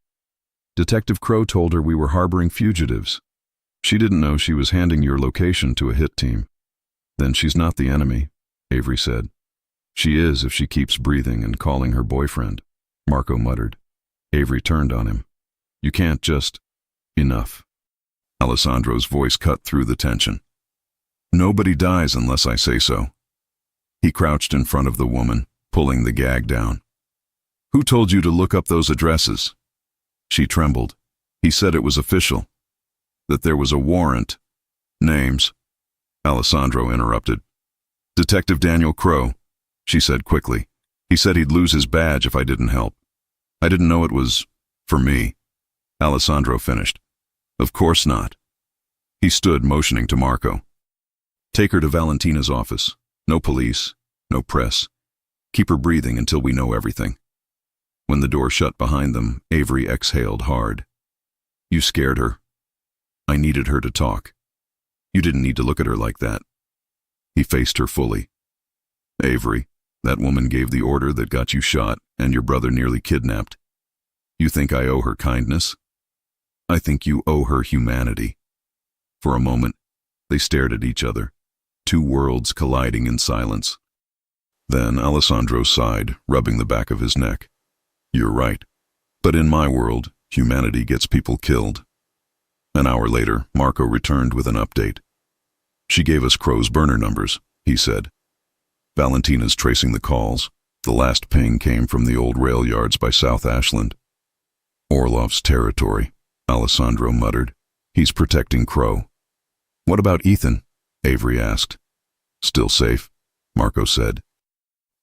"Detective Crow told her we were harboring fugitives. She didn't know she was handing your location to a hit team." "Then she's not the enemy," Avery said. "She is if she keeps breathing and calling her boyfriend," Marco muttered. Avery turned on him. "You can't just—" "Enough." Alessandro's voice cut through the tension. "Nobody dies unless I say so." He crouched in front of the woman, pulling the gag down. "Who told you to look up those addresses?" She trembled. "He said it was official. That there was a warrant." "Names?" Alessandro interrupted. "Detective Daniel Crow," she said quickly. "He said he'd lose his badge if I didn't help. I didn't know it was for me." Alessandro finished. "Of course not." He stood, motioning to Marco. "Take her to Valentina's office. No police, no press. Keep her breathing until we know everything." When the door shut behind them, Avery exhaled hard. "You scared her. I needed her to talk. You didn't need to look at her like that." He faced her fully. "Avery, that woman gave the order that got you shot and your brother nearly kidnapped. You think I owe her kindness? I think you owe her humanity." For a moment, they stared at each other, 2 worlds colliding in silence. Then Alessandro sighed, rubbing the back of his neck. "You're right. But in my world, humanity gets people killed." An hour later, Marco returned with an update. "She gave us Crow's burner numbers," he said. "Valentina's tracing the calls. The last ping came from the old rail yards by South Ashland." "Orlov's territory," Alessandro muttered. "He's protecting Crow." "What about Ethan?" Avery asked. "Still safe," Marco said.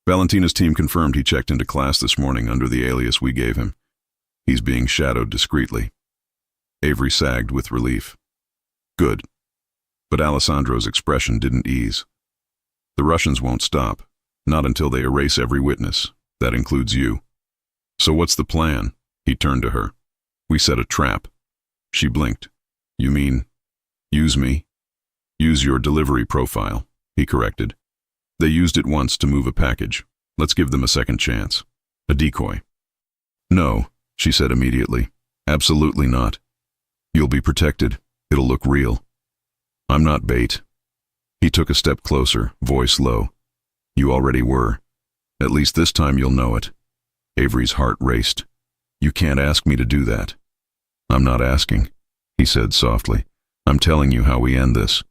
"Valentina's team confirmed he checked into class this morning under the alias we gave him. He's being shadowed discreetly." Avery sagged with relief. "Good." But Alessandro's expression didn't ease. "The Russians won't stop, not until they erase every witness. That includes you. So what's the plan?" He turned to her. "We set a trap." She blinked. "You mean, use me?" "Use your delivery profile," he corrected. "They used it once to move a package. Let's give them a second chance. A decoy." "No," she said immediately. "Absolutely not. You'll be protected. It'll look real." "I'm not bait." He took a step closer, voice low. "You already were. At least this time you'll know it." Avery's heart raced. "You can't ask me to do that." "I'm not asking," he said softly. I'm telling you how we end this."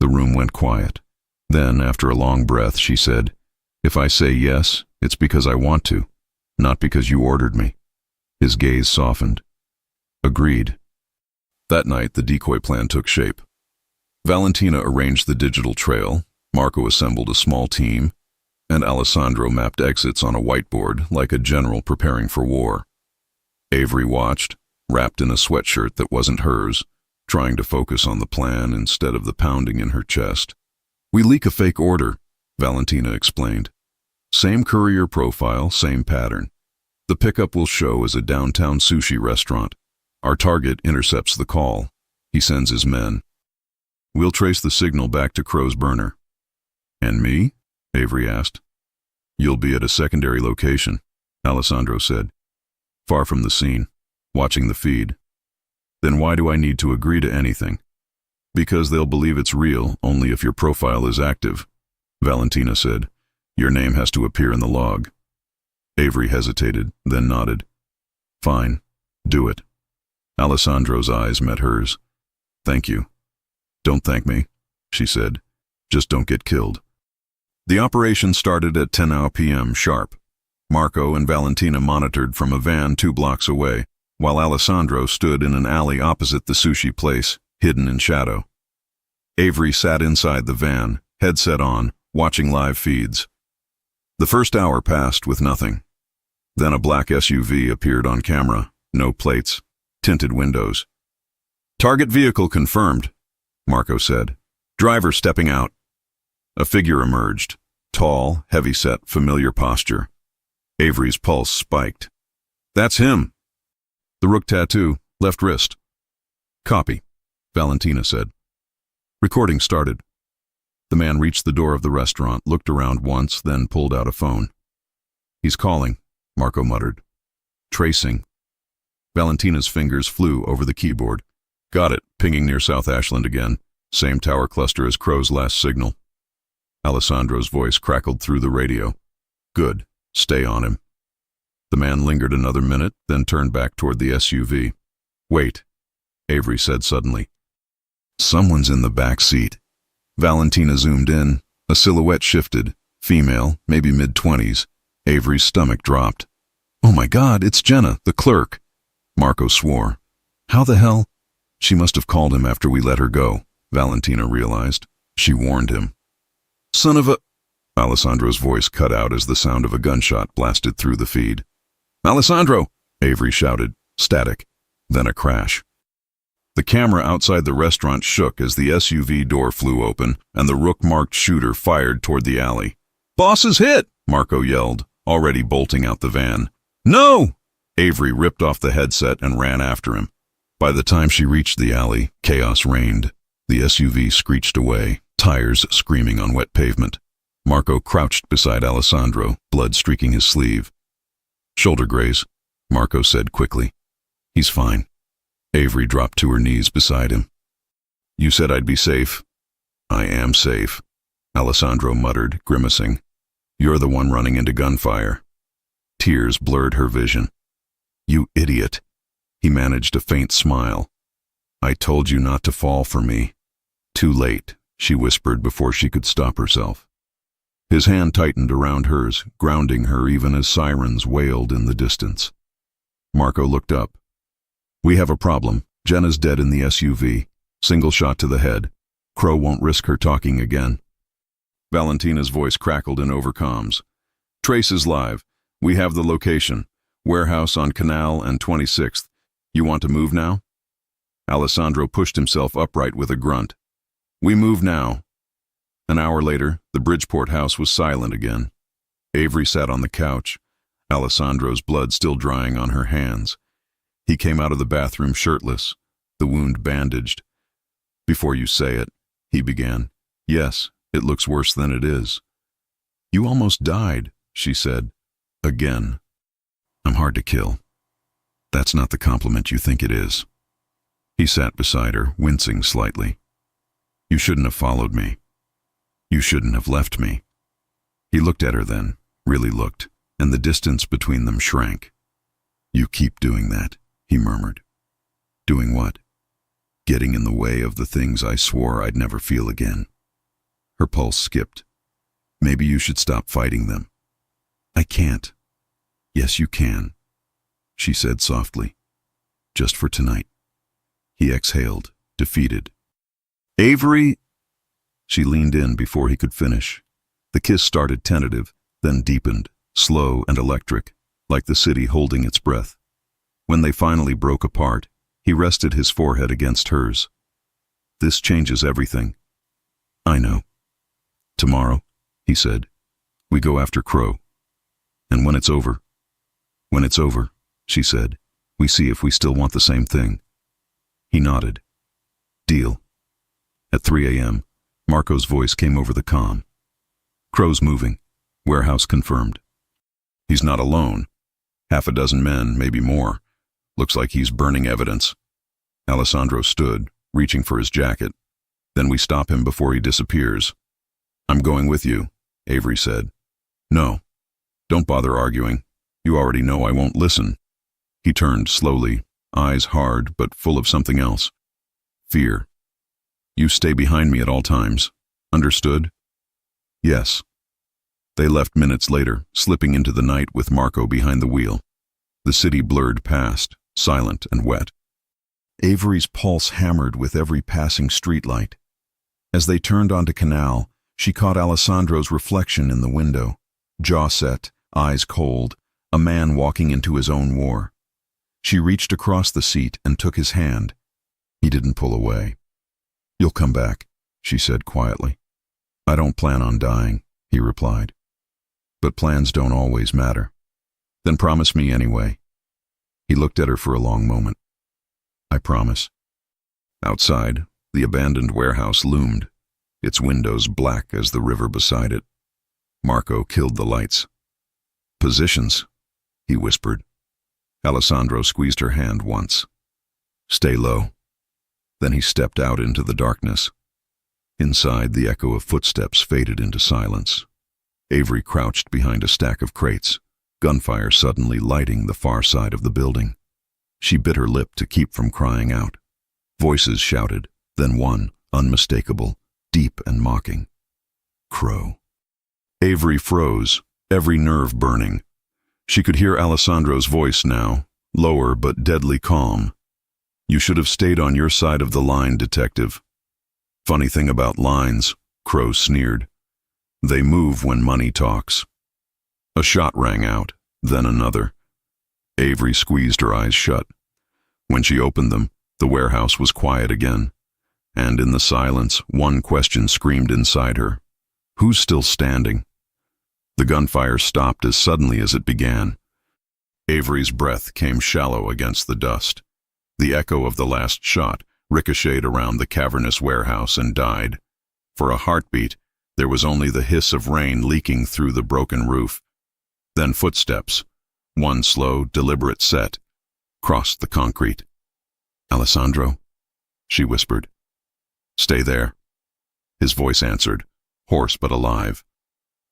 The room went quiet. Then, after a long breath, she said, "If I say yes, it's because I want to, not because you ordered me." His gaze softened. "Agreed." That night, the decoy plan took shape. Valentina arranged the digital trail, Marco assembled a small team, and Alessandro mapped exits on a whiteboard like a general preparing for war. Avery watched, wrapped in a sweatshirt that wasn't hers, trying to focus on the plan instead of the pounding in her chest. "We leak a fake order," Valentina explained. "Same courier profile, same pattern. The pickup will show as a downtown sushi restaurant. Our target intercepts the call. He sends his men. We'll trace the signal back to Crow's burner." "And me?" Avery asked. "You'll be at a secondary location," Alessandro said. "Far from the scene, watching the feed." "Then why do I need to agree to anything?" "Because they'll believe it's real only if your profile is active," Valentina said. "Your name has to appear in the log." Avery hesitated, then nodded. "Fine, do it." Alessandro's eyes met hers. "Thank you." "Don't thank me," she said. "Just don't get killed." The operation started at 10 p.m. sharp. Marco and Valentina monitored from a van 2 blocks away, while Alessandro stood in an alley opposite the sushi place, hidden in shadow. Avery sat inside the van, headset on, watching live feeds. The first hour passed with nothing. Then a black SUV appeared on camera, no plates, tinted windows. "Target vehicle confirmed," Marco said. "Driver stepping out." A figure emerged, tall, heavy-set, familiar posture. Avery's pulse spiked. "That's him." "The rook tattoo, left wrist." "Copy," Valentina said. Recording started. The man reached the door of the restaurant, looked around once, then pulled out a phone. "He's calling," Marco muttered. "Tracing." Valentina's fingers flew over the keyboard. "Got it, pinging near South Ashland again. Same tower cluster as Crow's last signal." Alessandro's voice crackled through the radio. "Good, stay on him." The man lingered another minute, then turned back toward the SUV. "Wait," Avery said suddenly. "Someone's in the back seat." Valentina zoomed in. A silhouette shifted. Female, maybe mid-20s. Avery's stomach dropped. "Oh my God, it's Jenna, the clerk." Marco swore. "How the hell?" "She must have called him after we let her go," Valentina realized. "She warned him." "Son of a—" Alessandro's voice cut out as the sound of a gunshot blasted through the feed. "Alessandro!" Avery shouted. Static. Then a crash. The camera outside the restaurant shook as the SUV door flew open and the rook-marked shooter fired toward the alley. "Boss is hit!" Marco yelled, already bolting out the van. "No!" Avery ripped off the headset and ran after him. By the time she reached the alley, chaos reigned. The SUV screeched away, tires screaming on wet pavement. Marco crouched beside Alessandro, blood streaking his sleeve. "Shoulder graze," Marco said quickly. "He's fine." Avery dropped to her knees beside him. "You said I'd be safe." "I am safe," Alessandro muttered, grimacing. "You're the one running into gunfire." Tears blurred her vision. "You idiot." He managed a faint smile. "I told you not to fall for me." "Too late," she whispered before she could stop herself. His hand tightened around hers, grounding her even as sirens wailed in the distance. Marco looked up. "We have a problem. Jenna's dead in the SUV. Single shot to the head. Crow won't risk her talking again." Valentina's voice crackled in overcoms. "Trace is live. We have the location. Warehouse on Canal and 26th. You want to move now?" Alessandro pushed himself upright with a grunt. "We move now." An hour later, the Bridgeport house was silent again. Avery sat on the couch, Alessandro's blood still drying on her hands. He came out of the bathroom shirtless, the wound bandaged. "Before you say it," he began. "Yes, it looks worse than it is." "You almost died," she said. "Again." "I'm hard to kill." "That's not the compliment you think it is." He sat beside her, wincing slightly. "You shouldn't have followed me. You shouldn't have left me." He looked at her then, really looked, and the distance between them shrank. "You keep doing that," he murmured. "Doing what?" getting in the way of the things I swore I'd never feel again. Her pulse skipped. Maybe you should stop fighting them. I can't. Yes, you can, she said softly. Just for tonight. He exhaled, defeated. Avery! She leaned in before he could finish. The kiss started tentative, then deepened, slow and electric, like the city holding its breath. When they finally broke apart, he rested his forehead against hers. This changes everything. I know. Tomorrow, he said, we go after Crow. And when it's over, she said, we see if we still want the same thing. He nodded. Deal. At 3 a.m., Marco's voice came over the comm. Crow's moving. Warehouse confirmed. He's not alone. 6 men, maybe more. Looks like he's burning evidence. Alessandro stood, reaching for his jacket. Then we stop him before he disappears. I'm going with you, Avery said. No. Don't bother arguing. You already know I won't listen. He turned slowly, eyes hard but full of something else. Fear. You stay behind me at all times. Understood? Yes. They left minutes later, slipping into the night with Marco behind the wheel. The city blurred past, silent and wet. Avery's pulse hammered with every passing streetlight. As they turned onto Canal, she caught Alessandro's reflection in the window. Jaw set, eyes cold, a man walking into his own war. She reached across the seat and took his hand. He didn't pull away. You'll come back, she said quietly. I don't plan on dying, he replied. But plans don't always matter. Then promise me anyway. He looked at her for a long moment. I promise. Outside, the abandoned warehouse loomed, its windows black as the river beside it. Marco killed the lights. Positions, he whispered. Alessandro squeezed her hand once. Stay low. Then he stepped out into the darkness. Inside, the echo of footsteps faded into silence. Avery crouched behind a stack of crates, gunfire suddenly lighting the far side of the building. She bit her lip to keep from crying out. Voices shouted, then one, unmistakable, deep and mocking. Crow. Avery froze, every nerve burning. She could hear Alessandro's voice now, lower but deadly calm. You should have stayed on your side of the line, detective. Funny thing about lines, Crow sneered. They move when money talks. A shot rang out, then another. Avery squeezed her eyes shut. When she opened them, the warehouse was quiet again. And in the silence, one question screamed inside her. Who's still standing? The gunfire stopped as suddenly as it began. Avery's breath came shallow against the dust. The echo of the last shot ricocheted around the cavernous warehouse and died. For a heartbeat, there was only the hiss of rain leaking through the broken roof. Then footsteps, one slow, deliberate set, crossed the concrete. Alessandro, she whispered. Stay there. His voice answered, hoarse but alive.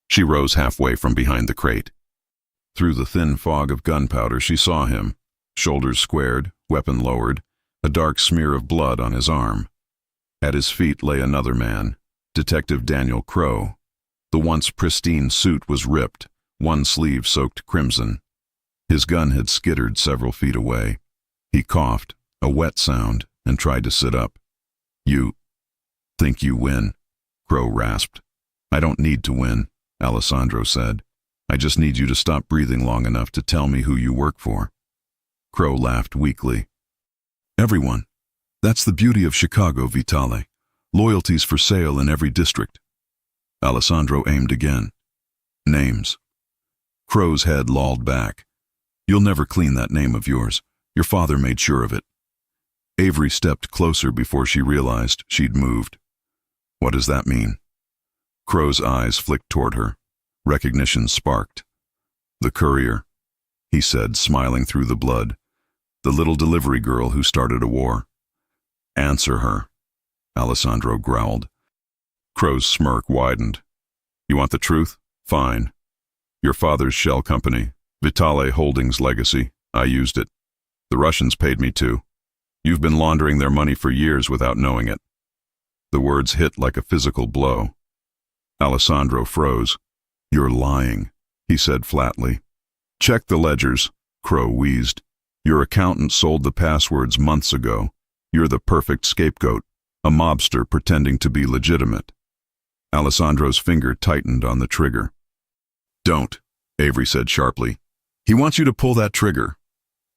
She rose halfway from behind the crate. Through the thin fog of gunpowder she saw him, shoulders squared, weapon lowered, a dark smear of blood on his arm. At his feet lay another man, Detective Daniel Crow. The once pristine suit was ripped, one sleeve soaked crimson. His gun had skittered several feet away. He coughed, a wet sound, and tried to sit up. You think you win, Crow rasped. I don't need to win, Alessandro said. I just need you to stop breathing long enough to tell me who you work for. Crow laughed weakly. Everyone. That's the beauty of Chicago, Vitale. Loyalties for sale in every district. Alessandro aimed again. Names. Crow's head lolled back. You'll never clean that name of yours. Your father made sure of it. Avery stepped closer before she realized she'd moved. What does that mean? Crow's eyes flicked toward her. Recognition sparked. The courier, he said, smiling through the blood. The little delivery girl who started a war. Answer her, Alessandro growled. Crow's smirk widened. You want the truth? Fine. Your father's shell company, Vitale Holdings legacy. I used it. The Russians paid me to. You've been laundering their money for years without knowing it." The words hit like a physical blow. Alessandro froze. "You're lying," he said flatly. "Check the ledgers," Crow wheezed. "Your accountant sold the passwords months ago. You're the perfect scapegoat, a mobster pretending to be legitimate." Alessandro's finger tightened on the trigger. "Don't," Avery said sharply. "He wants you to pull that trigger."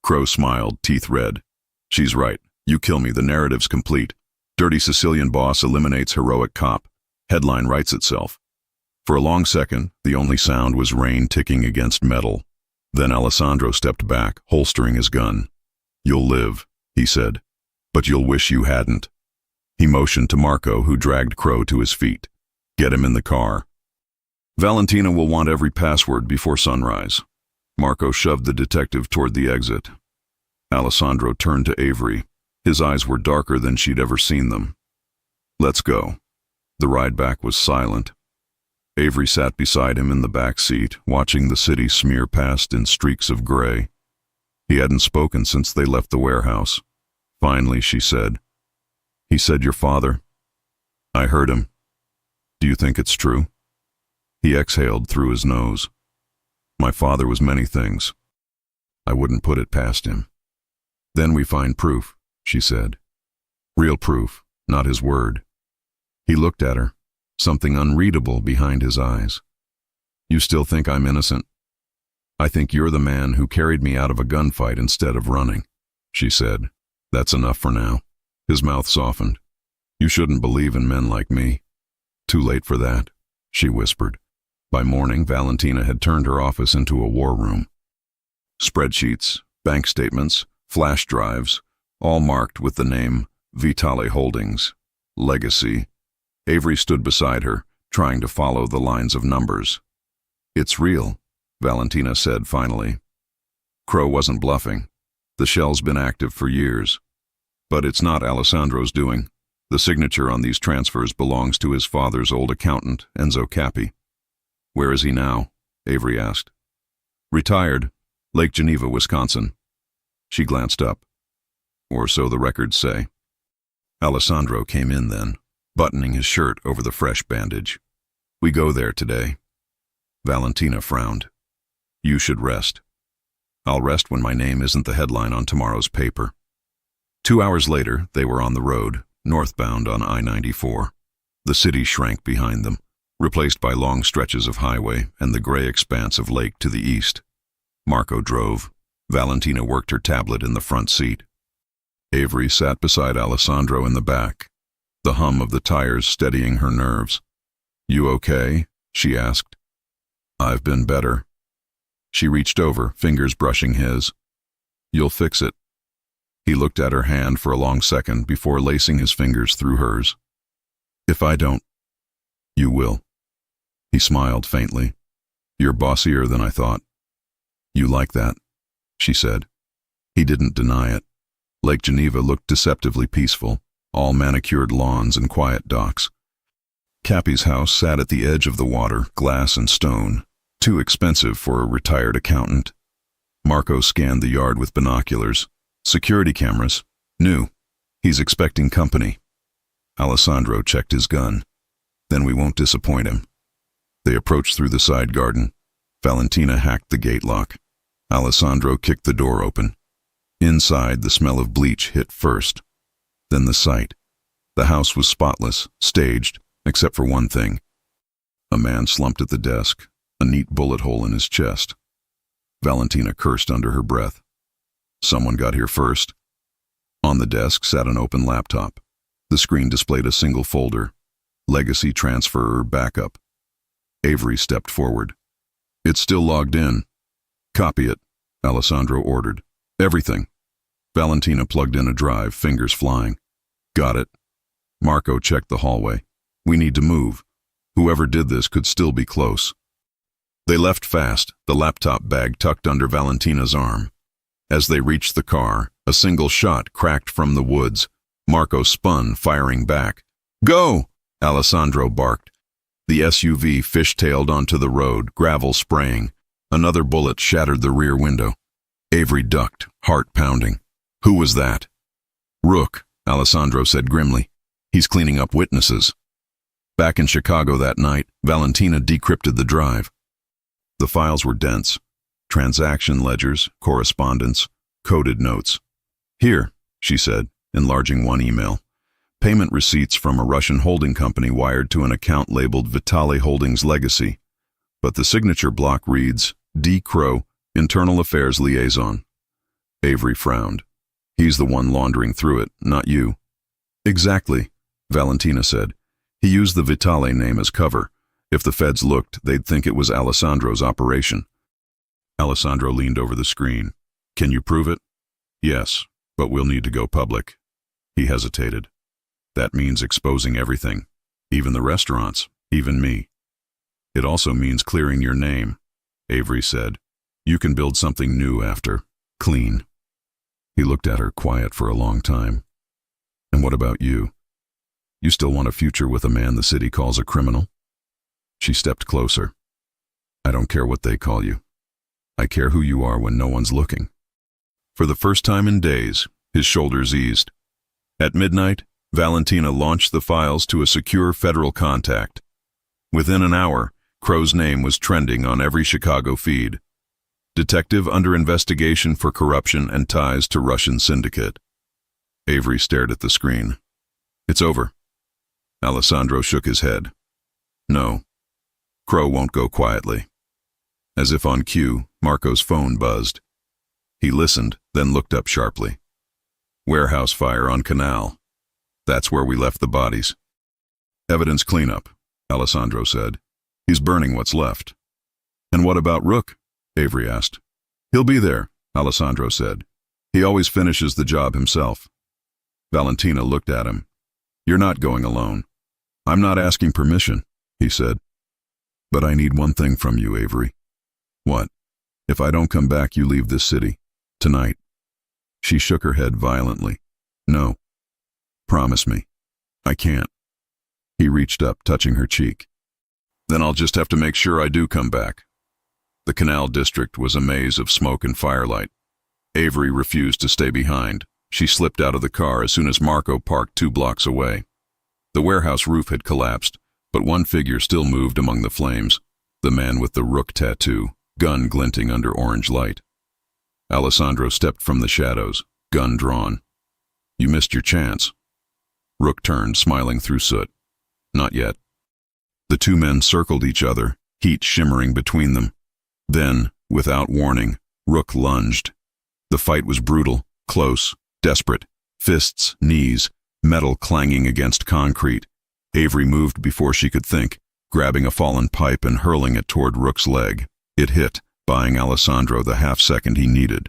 Crow smiled, teeth red. "She's right. You kill me, the narrative's complete. Dirty Sicilian boss eliminates heroic cop. Headline writes itself." For a long second, the only sound was rain ticking against metal. Then Alessandro stepped back, holstering his gun. "You'll live," he said, "but you'll wish you hadn't." He motioned to Marco, who dragged Crow to his feet. "Get him in the car. Valentina will want every password before sunrise." Marco shoved the detective toward the exit. Alessandro turned to Avery. His eyes were darker than she'd ever seen them. "Let's go." The ride back was silent. Avery sat beside him in the back seat, watching the city smear past in streaks of gray. He hadn't spoken since they left the warehouse. Finally, she said, "He said your father." "I heard him. Do you think it's true?" He exhaled through his nose. "My father was many things. I wouldn't put it past him." "Then we find proof," she said. "Real proof, not his word." He looked at her, something unreadable behind his eyes. "You still think I'm innocent?" "I think you're the man who carried me out of a gunfight instead of running," she said. "That's enough for now." His mouth softened. "You shouldn't believe in men like me." "Too late for that," she whispered. By morning, Valentina had turned her office into a war room. Spreadsheets, bank statements, flash drives, all marked with the name Vitale Holdings. Legacy. Avery stood beside her, trying to follow the lines of numbers. "It's real," Valentina said finally. Crow wasn't bluffing. The shell's been active for years. But it's not Alessandro's doing. The signature on these transfers belongs to his father's old accountant, Enzo Capi. "Where is he now?" Avery asked. "Retired. Lake Geneva, Wisconsin." She glanced up. "Or so the records say." Alessandro came in then, buttoning his shirt over the fresh bandage. "We go there today." Valentina frowned. "You should rest." "I'll rest when my name isn't the headline on tomorrow's paper." 2 hours later, they were on the road, northbound on I-94. The city shrank behind them, replaced by long stretches of highway and the gray expanse of lake to the east. Marco drove. Valentina worked her tablet in the front seat. Avery sat beside Alessandro in the back, the hum of the tires steadying her nerves. "You okay?" she asked. "I've been better." She reached over, fingers brushing his. "You'll fix it." He looked at her hand for a long second before lacing his fingers through hers. "If I don't, you will." He smiled faintly. "You're bossier than I thought." "You like that," she said. He didn't deny it. Lake Geneva looked deceptively peaceful, all manicured lawns and quiet docks. Cappy's house sat at the edge of the water, glass and stone, too expensive for a retired accountant. Marco scanned the yard with binoculars. Security cameras. New. He's expecting company. Alessandro checked his gun. Then we won't disappoint him. They approached through the side garden. Valentina hacked the gate lock. Alessandro kicked the door open. Inside, the smell of bleach hit first. Then the sight. The house was spotless, staged, except for one thing. A man slumped at the desk, a neat bullet hole in his chest. Valentina cursed under her breath. Someone got here first. On the desk sat an open laptop. The screen displayed a single folder. Legacy Transfer Backup. Avery stepped forward. "It's still logged in." "Copy it," Alessandro ordered. "Everything." Valentina plugged in a drive, fingers flying. "Got it." Marco checked the hallway. "We need to move. Whoever did this could still be close." They left fast, the laptop bag tucked under Valentina's arm. As they reached the car, a single shot cracked from the woods. Marco spun, firing back. "Go!" Alessandro barked. The SUV fishtailed onto the road, gravel spraying. Another bullet shattered the rear window. Avery ducked, heart pounding. Who was that? Rook, Alessandro said grimly. He's cleaning up witnesses. Back in Chicago that night, Valentina decrypted the drive. The files were dense. Transaction ledgers, correspondence, coded notes. Here, she said, enlarging one email. Payment receipts from a Russian holding company wired to an account labeled Vitale Holdings Legacy. But the signature block reads, D. Crow, Internal Affairs Liaison. Avery frowned. He's the one laundering through it, not you. Exactly, Valentina said. He used the Vitale name as cover. If the feds looked, they'd think it was Alessandro's operation. Alessandro leaned over the screen. Can you prove it? Yes, but we'll need to go public. He hesitated. That means exposing everything, even the restaurants, even me. It also means clearing your name, Avery said. You can build something new after. Clean. He looked at her quiet for a long time. And what about you? You still want a future with a man the city calls a criminal? She stepped closer. I don't care what they call you. I care who you are when no one's looking. For the first time in days, his shoulders eased. At midnight, Valentina launched the files to a secure federal contact. Within an hour, Crow's name was trending on every Chicago feed. Detective under investigation for corruption and ties to Russian syndicate. Avery stared at the screen. It's over. Alessandro shook his head. No. Crow won't go quietly. As if on cue, Marco's phone buzzed. He listened, then looked up sharply. Warehouse fire on Canal. That's where we left the bodies. Evidence cleanup, Alessandro said. He's burning what's left. And what about Rook? Avery asked. He'll be there, Alessandro said. He always finishes the job himself. Valentina looked at him. You're not going alone. I'm not asking permission, he said. But I need one thing from you, Avery. What? If I don't come back, you leave this city. Tonight. She shook her head violently. No. Promise me. I can't. He reached up, touching her cheek. Then I'll just have to make sure I do come back. The Canal District was a maze of smoke and firelight. Avery refused to stay behind. She slipped out of the car as soon as Marco parked 2 blocks away. The warehouse roof had collapsed, but one figure still moved among the flames, the man with the Rook tattoo, gun glinting under orange light. Alessandro stepped from the shadows, gun drawn. You missed your chance. Rook turned, smiling through soot. Not yet. The 2 men circled each other, heat shimmering between them. Then, without warning, Rook lunged. The fight was brutal, close, desperate. Fists, knees, metal clanging against concrete. Avery moved before she could think, grabbing a fallen pipe and hurling it toward Rook's leg. It hit, buying Alessandro the half-second he needed.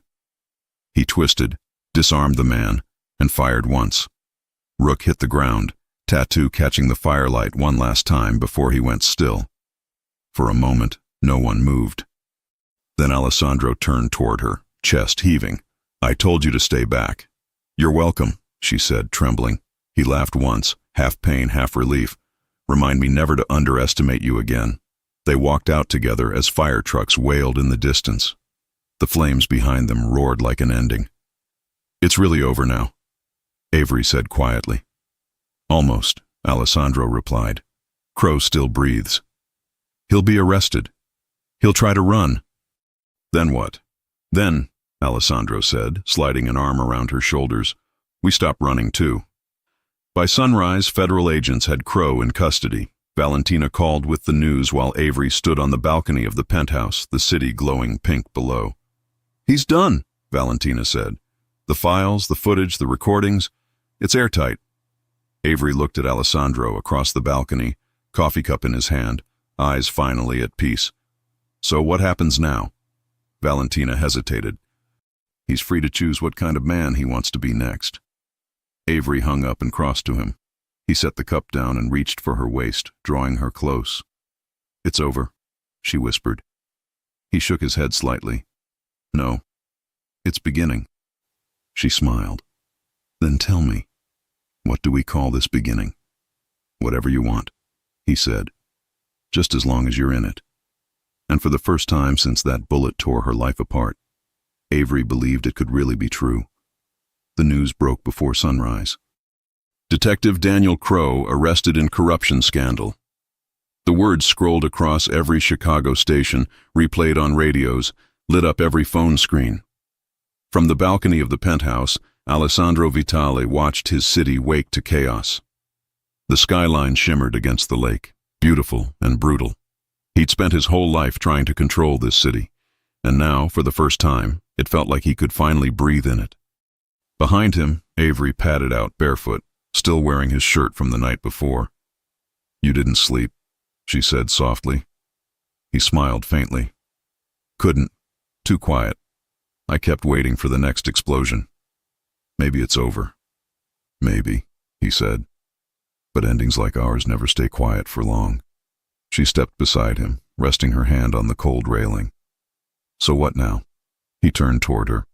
He twisted, disarmed the man, and fired once. Rook hit the ground, tattoo catching the firelight one last time before he went still. For a moment, no one moved. Then Alessandro turned toward her, chest heaving. I told you to stay back. You're welcome, she said, trembling. He laughed once, half pain, half relief. Remind me never to underestimate you again. They walked out together as fire trucks wailed in the distance. The flames behind them roared like an ending. It's really over now, Avery said quietly. Almost, Alessandro replied. Crow still breathes. He'll be arrested. He'll try to run. Then what? Then, Alessandro said, sliding an arm around her shoulders, we stop running too. By sunrise, federal agents had Crow in custody. Valentina called with the news while Avery stood on the balcony of the penthouse, the city glowing pink below. He's done, Valentina said. The files, the footage, the recordings, it's airtight. Avery looked at Alessandro across the balcony, coffee cup in his hand, eyes finally at peace. So what happens now? Valentina hesitated. He's free to choose what kind of man he wants to be next. Avery hung up and crossed to him. He set the cup down and reached for her waist, drawing her close. It's over, she whispered. He shook his head slightly. No, it's beginning. She smiled. Then tell me, what do we call this beginning? Whatever you want, he said, just as long as you're in it. And for the first time since that bullet tore her life apart, Avery believed it could really be true. The news broke before sunrise. Detective Daniel Crow arrested in corruption scandal. The words scrolled across every Chicago station, replayed on radios, lit up every phone screen. From the balcony of the penthouse, Alessandro Vitale watched his city wake to chaos. The skyline shimmered against the lake, beautiful and brutal. He'd spent his whole life trying to control this city, and now, for the first time, it felt like he could finally breathe in it. Behind him, Avery padded out barefoot, still wearing his shirt from the night before. "You didn't sleep," she said softly. He smiled faintly. "Couldn't. Too quiet. I kept waiting for the next explosion. Maybe it's over." "Maybe," he said. "But endings like ours never stay quiet for long." She stepped beside him, resting her hand on the cold railing. "So what now?" He turned toward her.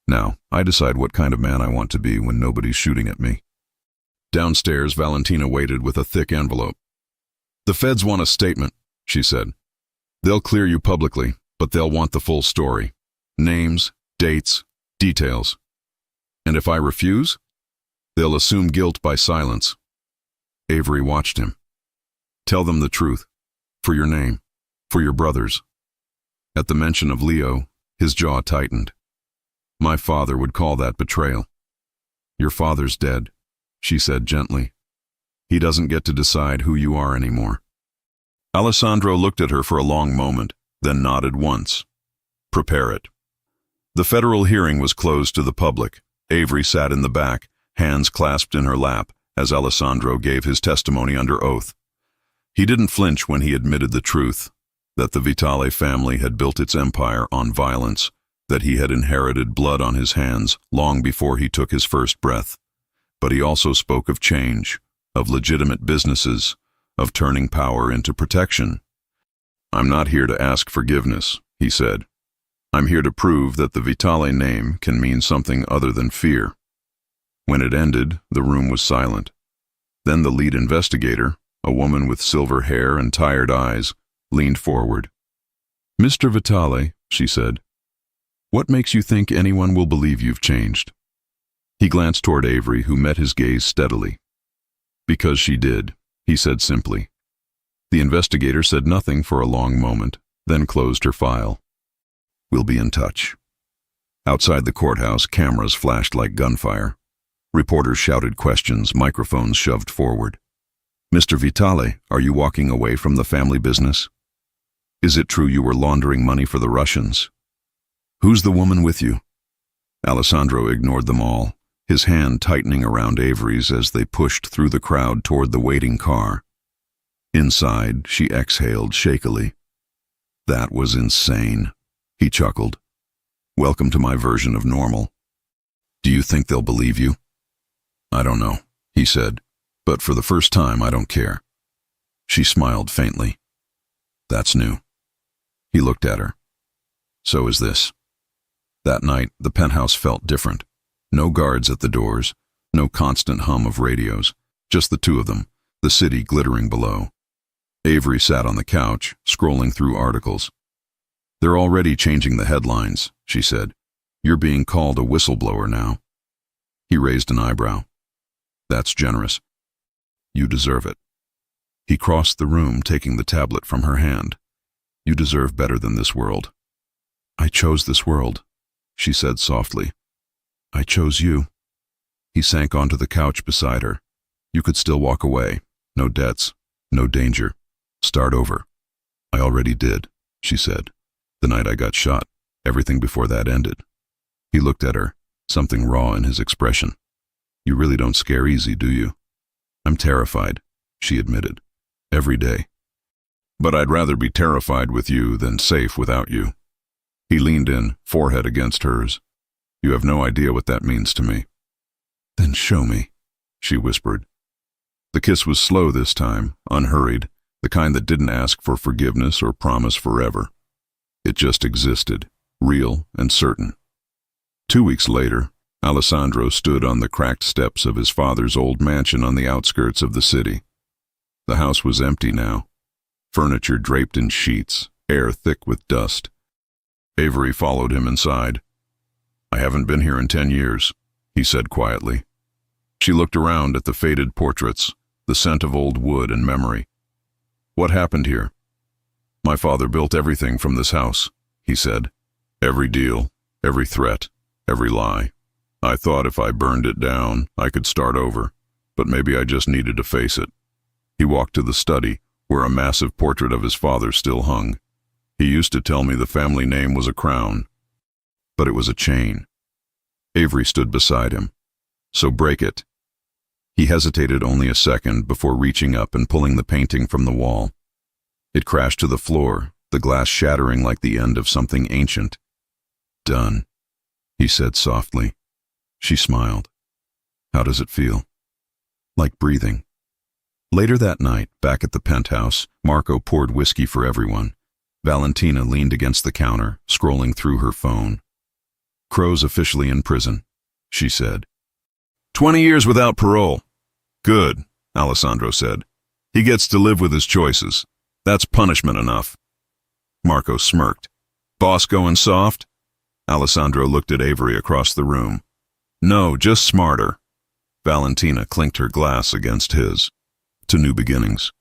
"Now, I decide what kind of man I want to be when nobody's shooting at me." Downstairs, Valentina waited with a thick envelope. "The feds want a statement," she said. "They'll clear you publicly, but they'll want the full story. Names, dates, details. And if I refuse, they'll assume guilt by silence." Avery watched him. "Tell them the truth. For your name. For your brothers." At the mention of Leo, his jaw tightened. "My father would call that betrayal." "Your father's dead," she said gently. "He doesn't get to decide who you are anymore." Alessandro looked at her for a long moment, then nodded once. "Prepare it." The federal hearing was closed to the public. Avery sat in the back, hands clasped in her lap, as Alessandro gave his testimony under oath. He didn't flinch when he admitted the truth, that the Vitale family had built its empire on violence, that he had inherited blood on his hands long before he took his first breath. But he also spoke of change, of legitimate businesses, of turning power into protection. "I'm not here to ask forgiveness," he said. "I'm here to prove that the Vitale name can mean something other than fear." When it ended, the room was silent. Then the lead investigator, a woman with silver hair and tired eyes, leaned forward. "Mr. Vitale," she said, "what makes you think anyone will believe you've changed?" He glanced toward Avery, who met his gaze steadily. "Because she did," he said simply. The investigator said nothing for a long moment, then closed her file. "We'll be in touch." Outside the courthouse, cameras flashed like gunfire. Reporters shouted questions, microphones shoved forward. "Mr. Vitale, are you walking away from the family business? Is it true you were laundering money for the Russians? Who's the woman with you?" Alessandro ignored them all, his hand tightening around Avery's as they pushed through the crowd toward the waiting car. Inside, she exhaled shakily. "That was insane," he chuckled. "Welcome to my version of normal. Do you think they'll believe you?" "I don't know," he said, "but for the first time I don't care." She smiled faintly. "That's new." He looked at her. "So is this." That night, the penthouse felt different. No guards at the doors, no constant hum of radios, just the two of them, the city glittering below. Avery sat on the couch, scrolling through articles. "They're already changing the headlines," she said. "You're being called a whistleblower now." He raised an eyebrow. "That's generous." "You deserve it." He crossed the room, taking the tablet from her hand. "You deserve better than this world." "I chose this world," she said softly. "I chose you." He sank onto the couch beside her. "You could still walk away. No debts. No danger. Start over." "I already did," she said. "The night I got shot. Everything before that ended." He looked at her, something raw in his expression. "You really don't scare easy, do you?" "I'm terrified," she admitted. "Every day. But I'd rather be terrified with you than safe without you." He leaned in, forehead against hers. "You have no idea what that means to me." "Then show me," she whispered. The kiss was slow this time, unhurried, the kind that didn't ask for forgiveness or promise forever. It just existed, real and certain. 2 weeks later, Alessandro stood on the cracked steps of his father's old mansion on the outskirts of the city. The house was empty now, furniture draped in sheets, air thick with dust. Avery followed him inside. "I haven't been here in 10 years, he said quietly. She looked around at the faded portraits, the scent of old wood and memory. What happened here? My father built everything from this house, he said. Every deal, every threat, every lie. I thought if I burned it down, I could start over, but maybe I just needed to face it. He walked to the study, where a massive portrait of his father still hung. He used to tell me the family name was a crown, but it was a chain. Avery stood beside him. So break it. He hesitated only a second before reaching up and pulling the painting from the wall. It crashed to the floor, the glass shattering like the end of something ancient. Done, he said softly. She smiled. How does it feel? Like breathing. Later that night, back at the penthouse, Marco poured whiskey for everyone. Valentina leaned against the counter, scrolling through her phone. Crow's officially in prison, she said. 20 years without parole. Good, Alessandro said. He gets to live with his choices. That's punishment enough. Marco smirked. Boss going soft? Alessandro looked at Avery across the room. No, just smarter. Valentina clinked her glass against his. To new beginnings.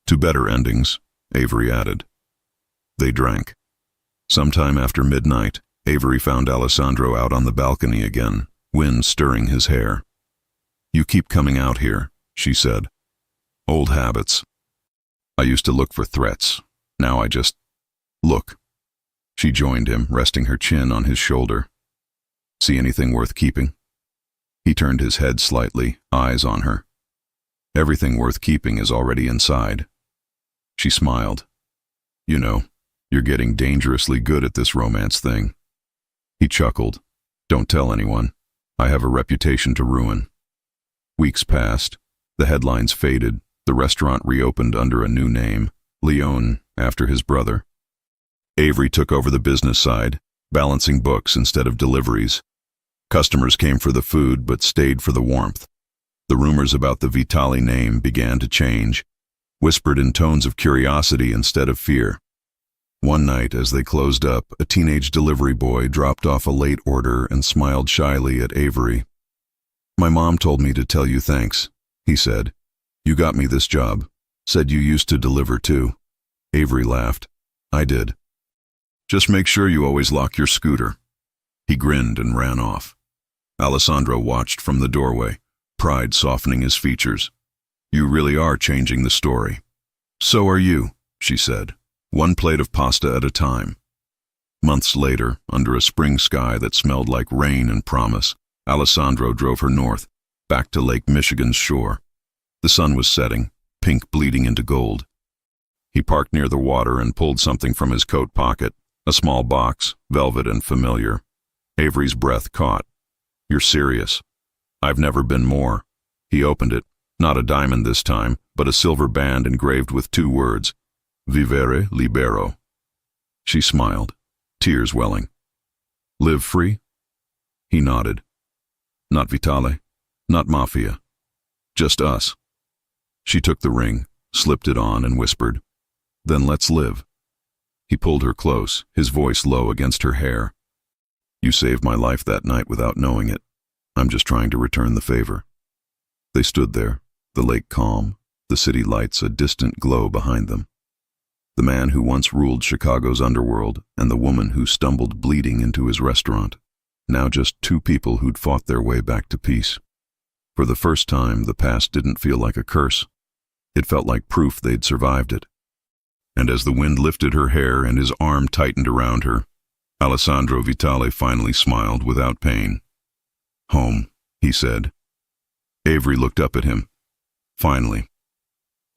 To better endings, Avery added. They drank. Sometime after midnight, Avery found Alessandro out on the balcony again, wind stirring his hair. You keep coming out here, she said. Old habits. I used to look for threats. Now I just look. She joined him, resting her chin on his shoulder. See anything worth keeping? He turned his head slightly, eyes on her. Everything worth keeping is already inside. She smiled. You know, you're getting dangerously good at this romance thing. He chuckled. Don't tell anyone. I have a reputation to ruin. Weeks passed. The headlines faded. The restaurant reopened under a new name, Leone, after his brother. Avery took over the business side, balancing books instead of deliveries. Customers came for the food but stayed for the warmth. The rumors about the Vitali name began to change, whispered in tones of curiosity instead of fear. One night, as they closed up, a teenage delivery boy dropped off a late order and smiled shyly at Avery. My mom told me to tell you thanks, he said. You got me this job. Said you used to deliver too. Avery laughed. I did. Just make sure you always lock your scooter. He grinned and ran off. Alessandro watched from the doorway, pride softening his features. You really are changing the story. So are you, she said. One plate of pasta at a time. Months later, under a spring sky that smelled like rain and promise, Alessandro drove her north, back to Lake Michigan's shore. The sun was setting, pink bleeding into gold. He parked near the water and pulled something from his coat pocket, a small box, velvet and familiar. Avery's breath caught. You're serious. I've never been more. He opened it, not a diamond this time, but a silver band engraved with 2 words. Vivere libero. She smiled, tears welling. Live free? He nodded. Not Vitale, not Mafia. Just us. She took the ring, slipped it on and whispered, Then let's live. He pulled her close, his voice low against her hair. You saved my life that night without knowing it. I'm just trying to return the favor. They stood there, the lake calm, the city lights a distant glow behind them. The man who once ruled Chicago's underworld and the woman who stumbled bleeding into his restaurant. Now just 2 people who'd fought their way back to peace. For the first time, the past didn't feel like a curse. It felt like proof they'd survived it. And as the wind lifted her hair and his arm tightened around her, Alessandro Vitale finally smiled without pain. Home, he said. Avery looked up at him. Finally.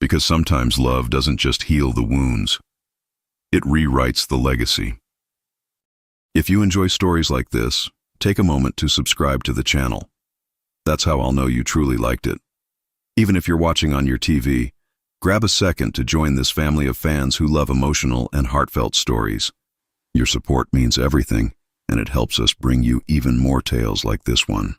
Because sometimes love doesn't just heal the wounds. It rewrites the legacy. If you enjoy stories like this, take a moment to subscribe to the channel. That's how I'll know you truly liked it. Even if you're watching on your TV, grab a second to join this family of fans who love emotional and heartfelt stories. Your support means everything, and it helps us bring you even more tales like this one.